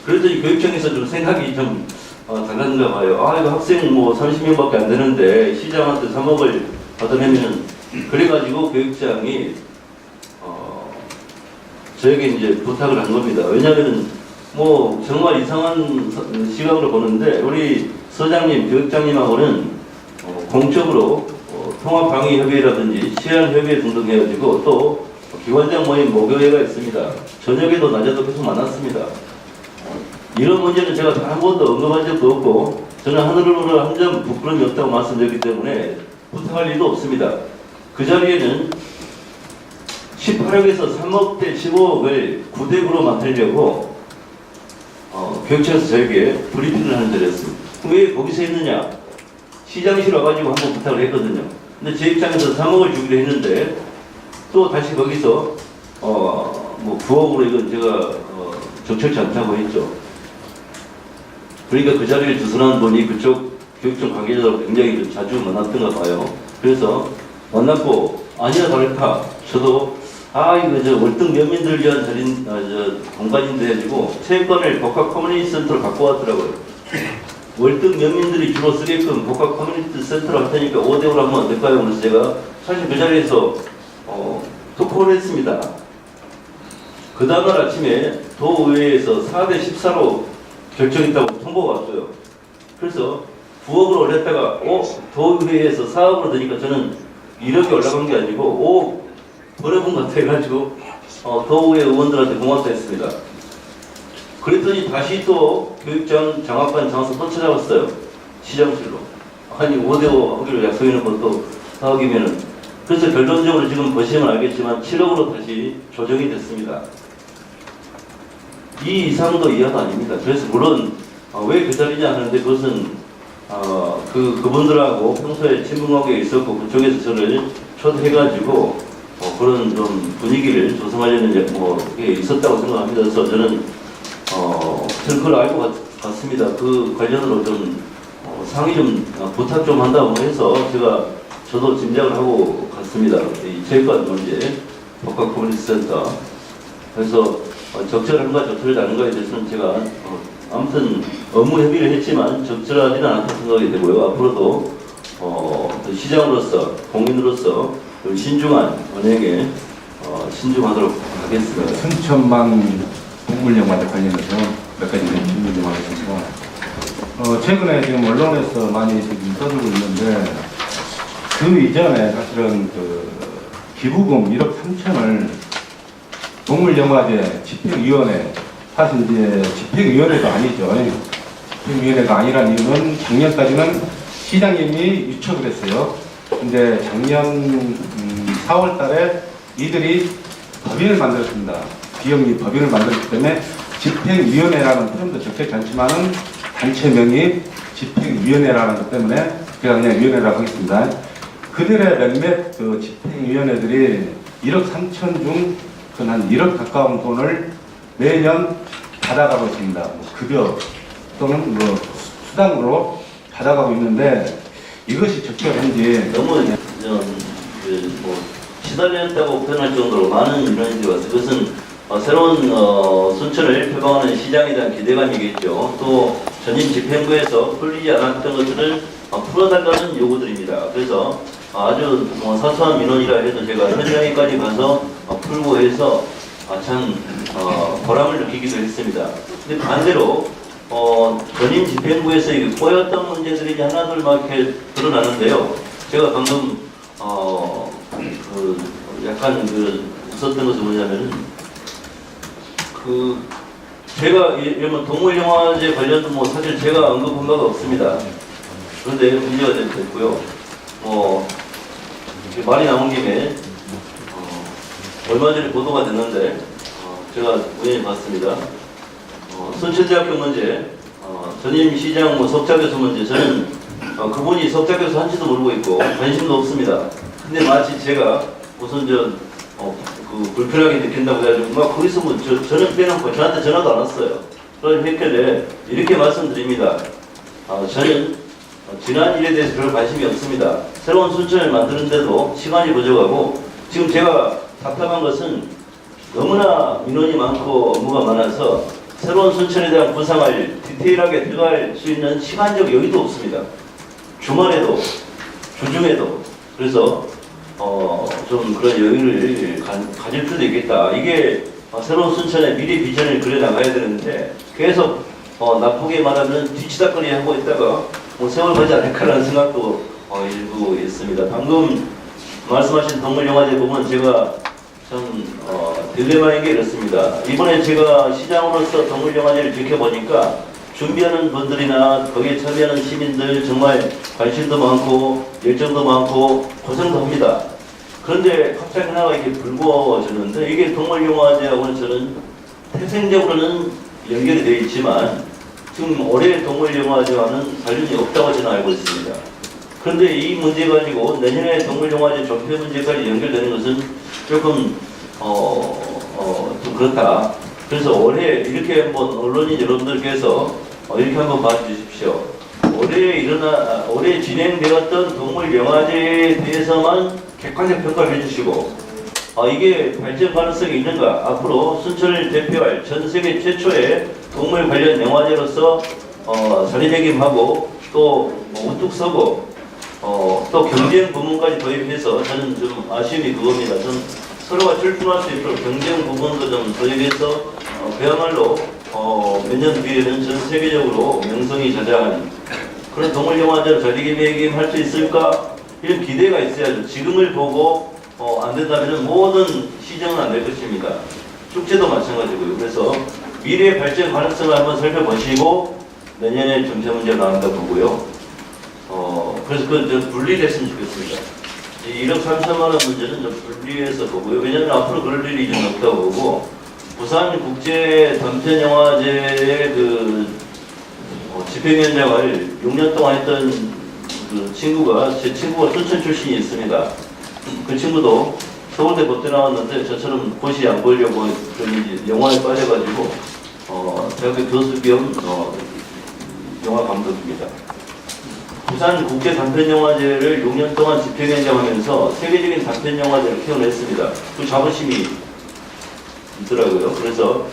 그래도 교육청에서 좀 생각이 좀 달랐는가 봐요. 아, 이거 학생 뭐 30명밖에 안 되는데 시장한테 3억을 받아내면, 그래가지고 교육장이 저에게 이제 부탁을 한 겁니다. 왜냐하면 뭐 정말 이상한 시각으로 보는데 우리 서장님, 교육장님하고는 공적으로 통합방위협의회라든지 치안협의회 등등 해가지고 또 기관장 모임 모교회가 있습니다. 저녁에도 낮에도 계속 만났습니다. 이런 문제는 제가 단 한 번도 언급한 적도 없고 저는 하늘으로 한 점 부끄러움이 없다고 말씀드렸기 때문에 부탁할 일도 없습니다. 그 자리에는 18억에서 3억 대 15억을 구대구로 만들려고 교육청에서 저에게 브리핑을 하는 자리였습니다. 왜 거기서 했느냐? 시장실 와가지고 한번 부탁을 했거든요. 근데 제 입장에서 3억을 주기로 했는데 또 다시 거기서 뭐 9억으로 이건 제가 적절치 않다고 했죠. 그러니까 그 자리를 주선한 분이 그쪽 교육청 관계자들하고 굉장히 좀 자주 만났던가 봐요. 그래서 만났고 아니야 다를까 저도 이거 저 월등 면민들 위한 자리 공간인데 해가지고 체육관을 복합 커뮤니티 센터로 갖고 왔더라고요. 월등 면민들이 주로 쓰게끔 복합 커뮤니티 센터로 할 테니까 5대5로 하면 안 될까요? 그래서 제가 사실 그 자리에서 토크를 했습니다. 그 다음날 아침에 도의회에서 4대 14로 결정했다고 통보가 왔어요. 그래서 9억으로 올렸다가 도의회에서 4억으로 되니까 저는 1억이 올라간 게 아니고 버려본 것 같아가지고 도의회 의원들한테 고맙다 했습니다. 그랬더니 다시 또 교육장 장학관 장소 또 찾아왔어요. 시장실로. 아니 5대5 하기로 약속해놓은 것도 4억이면은. 그래서 결론적으로 지금 보시면 알겠지만 7억으로 다시 조정이 됐습니다. 이 이상도 이하가 아닙니다. 그래서 물론 왜 그 자리냐 하는데 그것은 그분들하고 평소에 친분관계가 있었고 그쪽에서 저를 초대해가지고 그런 좀 분위기를 조성하려는 뭐 게 있었다고 생각합니다. 그래서 저는 그걸 알고 갔습니다. 그 관련으로 좀 상의 좀 부탁 좀 한다고 해서 저도 짐작을 하고 갔습니다. 이 체육관 문제, 복합 커뮤니티 센터. 그래서 적절한가 적절하지 않은가에 대해서는 제가 아무튼 업무 협의를 했지만 적절하지는 않다고 생각이 되고요. 앞으로도 시장으로서 국민으로서 신중한 운행에 신중하도록 하겠습니다. 승천만 동물영화제 관련해서 몇 가지 질문 좀 하겠습니다. 최근에 지금 언론에서 많이 지금 떠들고 있는데 그 이전에 사실은 그 기부금 1억 3천을 동물영화제 집행위원회, 사실 이제 집행위원회가 아니죠. 집행위원회가 아니란 이유는 작년까지는 시장님이 유척을 했어요. 근데 작년 4월 달에 이들이 법인을 만들었습니다. 비영리 법인을 만들었기 때문에 집행위원회라는 표현도 적절치 않지만은 단체명이 집행위원회라는 것 때문에 제가 그냥 위원회라고 하겠습니다. 그들의 몇몇 그 집행위원회들이 1억 3천 중 한 1억 가까운 돈을 매년 받아가고 있습니다. 뭐 급여 또는 뭐 수당으로 받아가고 있는데 이것이 적절한지 너무 시달렸다고 표현할 정도로 많은 인원들이 왔어요. 그것은 새로운 순천을 표방하는 시장에 대한 기대감이겠죠. 또 전임 집행부에서 풀리지 않았던 것들을 풀어달라는 요구들입니다. 그래서 아주 사소한 민원이라 해도 제가 현장에까지 가서 풀고 해서 참 보람을 느끼기도 했습니다. 근데 반대로 전임 집행부에서 꼬였던 문제들이 하나둘 막 이렇게 드러나는데요. 제가 방금 약간 있었던 것은 뭐냐면은 제가 이러면 동물영화제 관련도 뭐 사실 제가 언급한 바가 없습니다. 그런데 문제가 됐고요. 말이 나온 김에 얼마 전에 보도가 됐는데 제가 우연히 봤습니다. 순천대학교 문제, 전임 시장 석자교수 문제, 저는 그분이 석자교수 한지도 모르고 있고 관심도 없습니다. 근데 마치 제가 우선 불편하게 느낀다고 해가지고 막 거기서 뭐 저는 빼놓고 저한테 전화도 안 왔어요. 그걸 했길래 이렇게 말씀드립니다. 저는 지난 일에 대해서 별 관심이 없습니다. 새로운 순천을 만드는데도 시간이 부족하고 지금 제가 답답한 것은 너무나 민원이 많고 업무가 많아서 새로운 순천에 대한 구상을 디테일하게 들어갈 수 있는 시간적 여유도 없습니다. 주말에도 주중에도. 그래서 좀 그런 여유를 가질 필요도 있겠다. 이게 새로운 순천의 미래 비전을 그려나가야 되는데 계속 나쁘게 말하면 뒤치다거리 하고 있다가 뭐 세월 가지 않을까라는 생각도 일부 있습니다. 방금 말씀하신 동물영화제 보면 제가 참 딜레마인 게 이렇습니다. 이번에 제가 시장으로서 동물영화제를 지켜보니까 준비하는 분들이나 거기에 참여하는 시민들 정말 관심도 많고 열정도 많고 고생도 합니다. 그런데 갑자기 하나가 이게 불거졌는데 이게 동물영화제하고는 저는 태생적으로는 연결이 되어 있지만 지금 올해 동물영화제와는 관련이 없다고 저는 알고 있습니다. 그런데 이 문제 가지고 내년에 동물영화제 조폐 문제까지 연결되는 것은 조금 좀 그렇다. 그래서 올해 이렇게 한번 언론인 여러분들께서 이렇게 한번 봐주십시오. 올해 진행되었던 동물영화제에 대해서만 객관적 평가를 해주시고 이게 발전 가능성이 있는가? 앞으로 순천을 대표할 전 세계 최초의 동물 관련 영화제로서 자리매김하고 또 우뚝 서고 또 경쟁 부문까지 도입해서 저는 좀 아쉬움이 그겁니다. 좀 서로가 출품할 수 있도록 경쟁 부분도 좀 도입해서 그야말로 몇 년 뒤에는 전 세계적으로 명성이 자자한 그런 동물영화제로 자리매김할 수 있을까? 이런 기대가 있어야죠. 지금을 보고 안 된다면 모든 시정은 안 될 것입니다. 축제도 마찬가지고요. 그래서 미래의 발전 가능성을 한번 살펴보시고 내년에 정체 문제가 나온다 보고요. 그래서 좀 분리됐으면 좋겠습니다. 이 1억 3천만 원 문제는 좀 분리해서 보고요. 왜냐하면 앞으로 그럴 일이 좀 없다고 보고 부산 국제 단편 영화제의 집행위원장을 6년 동안 했던 제 친구가 순천 출신이 있습니다. 그 친구도 서울대 법대 나왔는데 저처럼 고시 안 보려고 영화에 빠져가지고 대학교 교수 겸 영화 감독입니다. 부산 국제 단편영화제를 6년 동안 집행위원장하면서 세계적인 단편영화제를 키워냈습니다. 그 자부심이 있더라고요. 그래서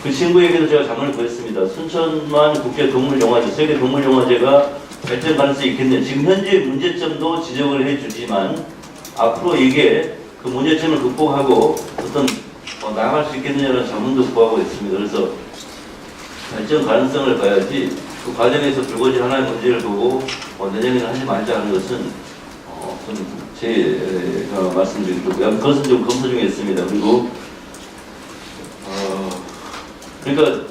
그 친구에게도 제가 장을 구했습니다. 순천만 국제 동물영화제, 세계 동물영화제가 발전 가능성이 있겠네. 지금 현재 문제점도 지적을 해주지만 앞으로 이게 그 문제점을 극복하고 어떤 나아갈 수 있겠느냐는 자문도 구하고 있습니다. 그래서 발전 가능성을 봐야지 그 과정에서 불거진 하나의 문제를 보고 내년에는 하지 말자 하는 것은 제가 말씀드린 거고요. 그것은 좀 검토 중에 있습니다. 그리고 그러니까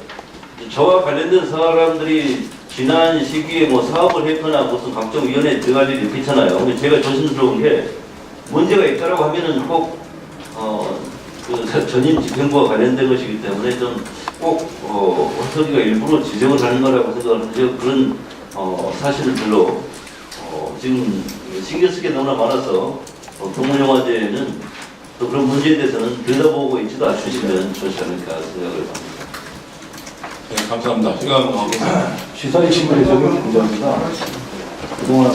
저와 관련된 사람들이 지난 시기에 뭐 사업을 했거나 무슨 각종 위원회에 들어갈 일이 있겠잖아요. 근데 제가 조심스러운 게 문제가 있다라고 하면은 꼭 그 전임 집행부와 관련된 것이기 때문에 좀 꼭 헌석이가 일부러 지적을 하는 거라고 생각하는데 그런 사실을 별로 지금 신경 쓰게 너무나 많아서 동물영화제에는 또 그런 문제에 대해서는 들여다보고 있지도 않으시면 좋지 않을까 생각을 합니다. 네, 감사합니다. 시간 시사의 신문의 적용 부자입니다. 그동안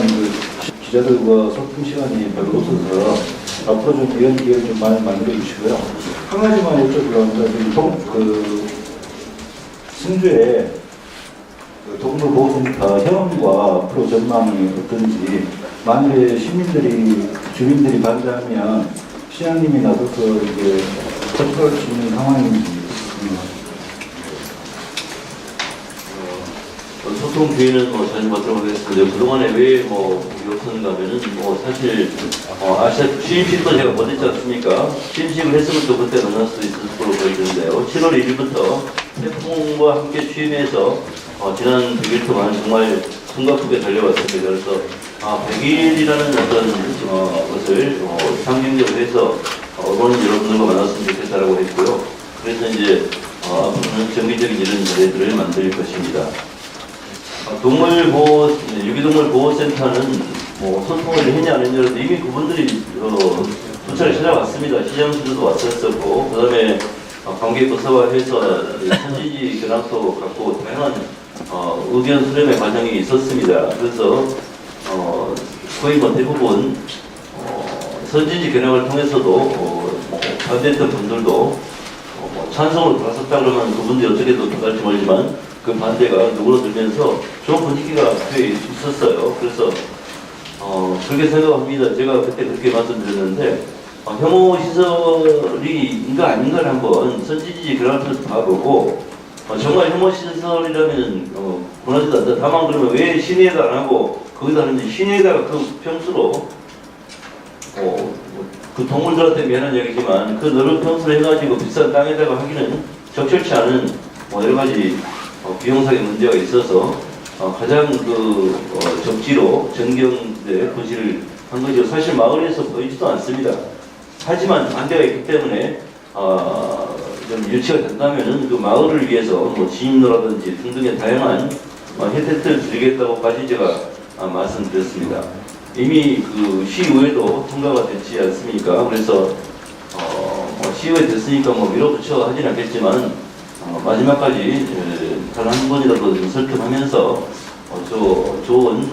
기자들과 소통 시간이 별로 없어서 앞으로 좀 이런 기회를 좀 많이 만들어 주시고요. 한 가지만 여쭤보려고 합니다. 승주에 동물보호센터 현황과 앞으로 전망이 어떤지, 만일에 주민들이 반대하면 시장님이 나서서 이제 컨트롤 수 있는 상황인지. 소통 기회는 전혀 받도록 하겠습니다. 그동안에 왜 없었는가 하면은 사실 취임식도 제가 못했지 않습니까? 취임식을 했으면 또 그때 만날 수도 있을 거로 보이는데요. 7월 1일부터 태풍과 함께 취임해서 지난 100일 동안 정말 숨가쁘게 달려왔습니다. 그래서 100일이라는 어떤 것을 상징적으로 해서 언론인 여러분들과 만났으면 좋겠다라고 했고요. 그래서 이제 앞으로는 정기적인 이런 자리들을 만들 것입니다. 유기동물 보호센터는 소통을 했냐 안 했냐도 이미 그분들이 두 차례 찾아왔습니다. 시장실도 왔었고, 그 다음에 관계부서와 해서 선진지 견학도 갖고 다양한 의견 수렴의 과정이 있었습니다. 그래서 거의 뭐 대부분 선진지 견학을 통해서도 반대했던 분들도 찬성으로 돌아섰다 그러면 그분들이 어떻게 돌아갈지 모르지만 그 반대가 누그러들면서 좋은 분위기가 꽤 있었어요. 그래서 그렇게 생각합니다. 제가 그때 그렇게 말씀드렸는데 혐오 시설이인가 아닌가를 한번 선진지 견학에서 봐보고 정말 혐오 시설이라면 권하지도 않다. 다만 그러면 왜 시내에다 안 하고 거기다 하는지 시내에다가 그 평수로 그 동물들한테 미안한 얘기지만 그 넓은 평수를 해가지고 비싼 땅에다가 하기는 적절치 않은 여러 가지 비용상의 문제가 있어서 가장 적지로 정경대 부지를 한 거죠. 사실 마을에서 보이지도 않습니다. 하지만 반대가 있기 때문에 좀 유치가 된다면은 그 마을을 위해서 진입로라든지 등등의 다양한 혜택들을 드리겠다고까지 제가 말씀드렸습니다. 이미 그 시의회도 통과가 됐지 않습니까? 그래서 시의회 됐으니까 밀어붙여 하진 않겠지만 마지막까지 단 한 번이라도 좀 설득하면서 좋은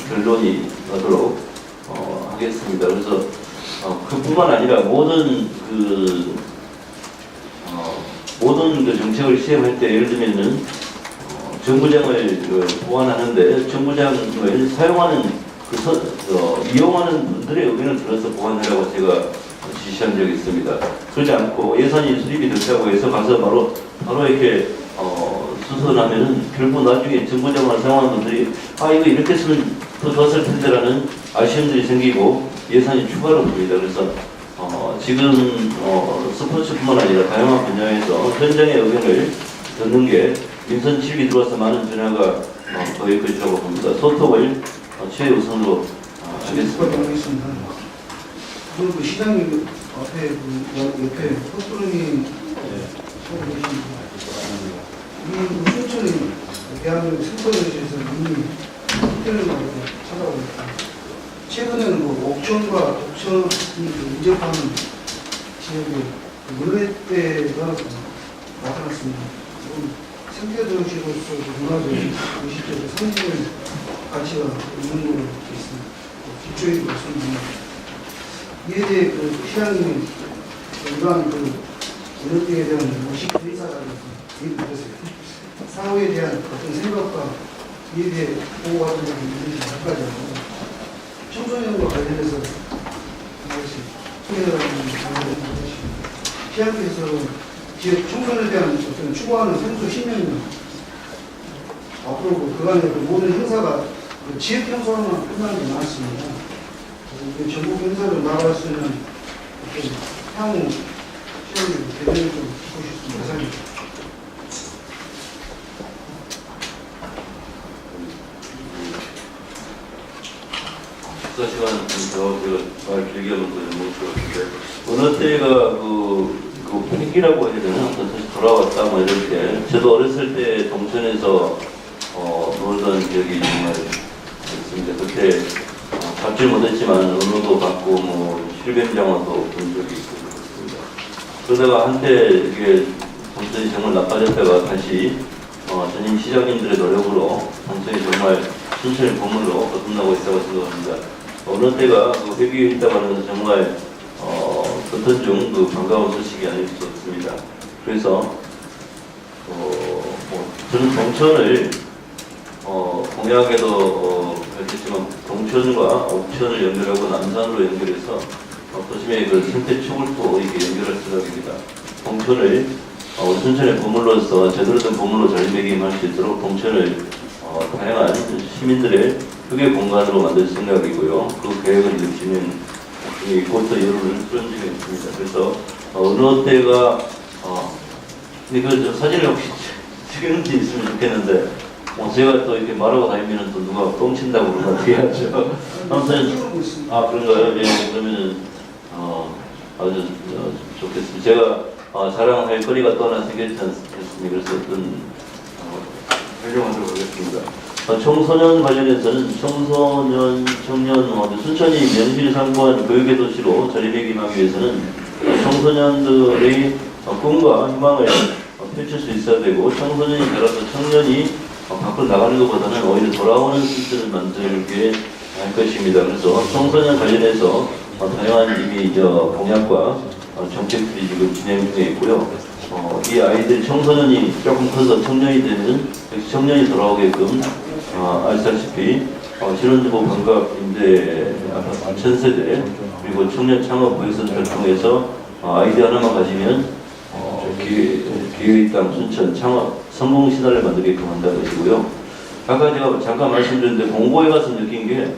결론이 나도록 하겠습니다. 그래서 그뿐만 아니라 모든 그 정책을 시행할 때 예를 들면은 정부장을 보완하는데 정부장을 사용하는 이용하는 분들의 의견을 들어서 보완하라고 제가 지시한 적이 있습니다. 그러지 않고 예산이 수립이 됐다고 해서 가서 바로 이렇게 수선하면은 결국 나중에 정부장을 사용하는 분들이 이거 이렇게 쓰면 더 좋았을 텐데라는 아쉬움들이 생기고 예산이 추가로 듭니다. 그래서 지금 스포츠뿐만 아니라 다양한 분야에서 현장의 의견을 듣는 게 민선 7기 들어와서 많은 변화가 더할 것이라고 봅니다. 소통을 최우선으로 하겠습니다. 그 시장님 앞에 옆에 헛구름이 서고 계십니다. 이 순천이 대한민국 생태계에서 이미 특별히 찾아오고 있다. 최근에는 옥천과 독천이 인접하는 지역에 물레대가 나타났습니다. 생태도시로서 문화적, 의식적, 상징의 가치가 있는 걸로 있습니다. 기초의 말씀입니다. 이에 대해 시장님이 이러한 문화에 대한 의식 회사라는 얘기를 드렸어요. 사후에 대한 어떤 생각과 이에 대해 보호하는 점이 있는지 몇 가지 하고 청소년과 관련해서 무엇이 소개라는 것입니다. 시장께서 지역 청소년에 대한 어떤 추구하는 생수 신념은 앞으로 그간의 모든 행사가 지역 행사로만 끝나는 게 많습니다. 전국 행사를 나갈 수 있는 어떤 향후 시장님 대변을 좀 듣고 싶습니다. 감사합니다. 식사 시간 제가 말 길게 하면 못 들었는데 어느 때가 팩이라고 해야 되나? 다시 돌아왔다 이렇게 저도 어렸을 때 동천에서 놀던 기억이 정말 있습니다. 그때 잡질 못했지만 언어도 받고 실뱀장어도 본 적이 있고 그렇습니다. 그러다가 한때 이게 동천이 정말 나빠졌다가 다시 전임 시장님들의 노력으로 동천이 정말 순천의 보물로 거듭나고 있다고 생각합니다. 어느 때가 회비에 있다고 하는 것은 정말 어떤 중 반가운 소식이 아닐 수 없습니다. 그래서 저는 동천을 공약에도 밝혔지만 동천과 옥천을 연결하고 남산으로 연결해서 도심의 생태축을 이렇게 연결할 생각입니다. 동천을 순천의 보물로서 제대로 된 보물로 자리매김할 수 있도록 동천을 다양한 시민들의 휴게 공간으로 만들 생각이고요. 그 계획을 진행 곧더 여론을 수렴 중에 있습니다. 그래서 어느 때가 근데 그 사진을 혹시 찍는 데 있으면 좋겠는데 제가 또 이렇게 말하고 다니면 또 누가 똥친다고 그러면 어떻게 하죠? 아무튼 그런가요? 예, 그러면은 아주 좋겠습니다. 제가 자랑할 거리가 또 하나 생겼지 않습니까? 그래서 어떤 활용하도록 하겠습니다. 청소년 관련해서는 청소년, 청년, 순천이 명실상부한 교육의 도시로 자리매김하기 위해서는 청소년들의 꿈과 희망을 펼칠 수 있어야 되고, 청소년이 자라서 청년이 밖으로 나가는 것보다는 오히려 돌아오는 시스템을 만들게 할 것입니다. 그래서 청소년 관련해서 다양한 이미 공약과 정책들이 지금 진행 중에 있고요. 이 아이들 청소년이 조금 커서 청년이 되면 청년이 돌아오게끔 아시다시피 실원주거 반갑 임대 아파트 1000세대 그리고 청년 창업 보육센터를 통해서 아이디 하나만 가지면 기회의 땅 순천 창업 성공 신화를 만들게끔 한다는 것이고요. 아까 제가 잠깐 말씀드렸는데 공고에 가서 느낀 게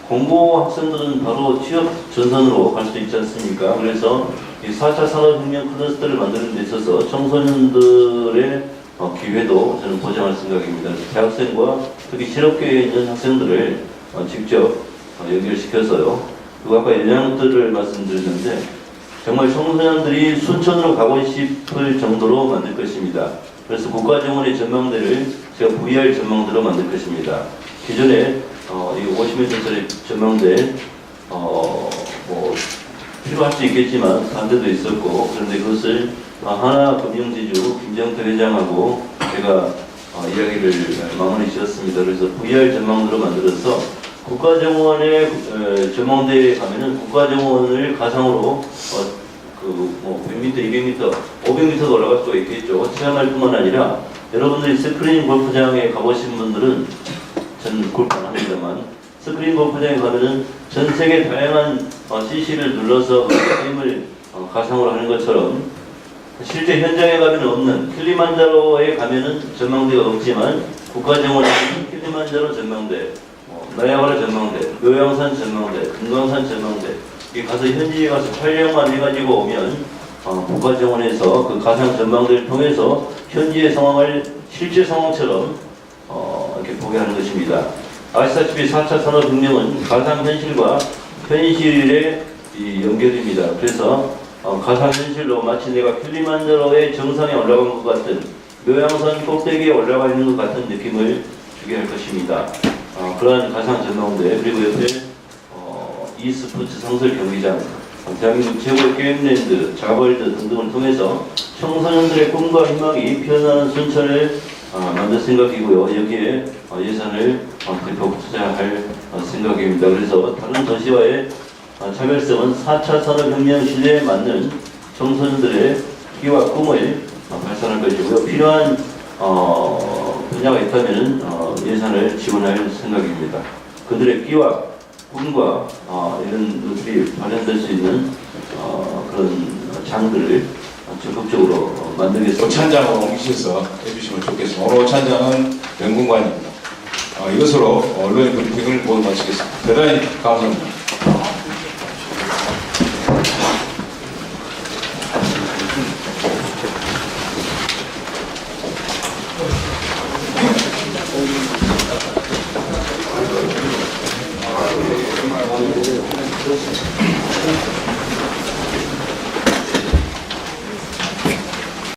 공고 학생들은 바로 취업 전선으로 갈 수 있지 않습니까? 그래서 이 4차 산업혁명 클러스터를 만드는 데 있어서 청소년들의 기회도 저는 보장할 생각입니다. 대학생과 특히 실업계에 있는 학생들을 직접 연결시켜서요. 그리고 아까 영향들을 말씀드렸는데 정말 청소년들이 순천으로 가고 싶을 정도로 만들 것입니다. 그래서 국가정원의 전망대를 제가 VR 전망대로 만들 것입니다. 기존에 이 50m짜리 전망대 필요할 수 있겠지만 반대도 있었고, 그런데 그것을 하나금융지주 김정태 회장하고 제가 이야기를 마무리 지었습니다. 그래서 VR 전망대로 만들어서 국가정원의 전망대에 가면은 국가정원을 가상으로 100m, 200m, 500m도 올라갈 수가 있겠죠. 체험할 뿐만 아니라 여러분들이 스크린 골프장에 가보신 분들은 저는 골프 안 합니다만 스크린 골프장에 가면은 전 세계 다양한 CC를 눌러서 게임을 가상으로 하는 것처럼 실제 현장에 가면 없는 킬리만자로에 가면은 전망대가 없지만 국가정원에는 킬리만자로 전망대, 나야가라 전망대, 묘양산 전망대, 금강산 전망대 이 가서 현지에 가서 촬영만 해가지고 오면 국가정원에서 그 가상 전망대를 통해서 현지의 상황을 실제 상황처럼 이렇게 보게 하는 것입니다. 아시다시피 4차 산업혁명은 가상현실과 현실의 연결입니다. 그래서 가상현실로 마치 내가 킬리만자로의 정상에 올라간 것 같은 묘양산 꼭대기에 올라가 있는 것 같은 느낌을 주게 할 것입니다. 그러한 가상 전망대 그리고 옆에 e스포츠 상설 경기장, 대한민국 최고의 게임랜드, 자벌드 등등을 통해서 청소년들의 꿈과 희망이 피어나는 순천을 만들 생각이고요. 여기에 예산을 대폭 투자할 생각입니다. 그래서 다른 도시와의 차별성은 4차 산업혁명 시대에 맞는 청소년들의 끼와 꿈을 발산할 것이고요. 필요한 분야가 있다면 예산을 지원할 생각입니다. 그들의 끼와 꿈과 이런 것들이 발현될 수 있는 그런 장들을 적극적으로 만들겠습니다. 오찬장으로 옮기셔서 해주시면 좋겠습니다. 오늘 오찬장은 명분관입니다. 이것으로 언론의 브리핑을 모두 마치겠습니다. 대단히 감사합니다.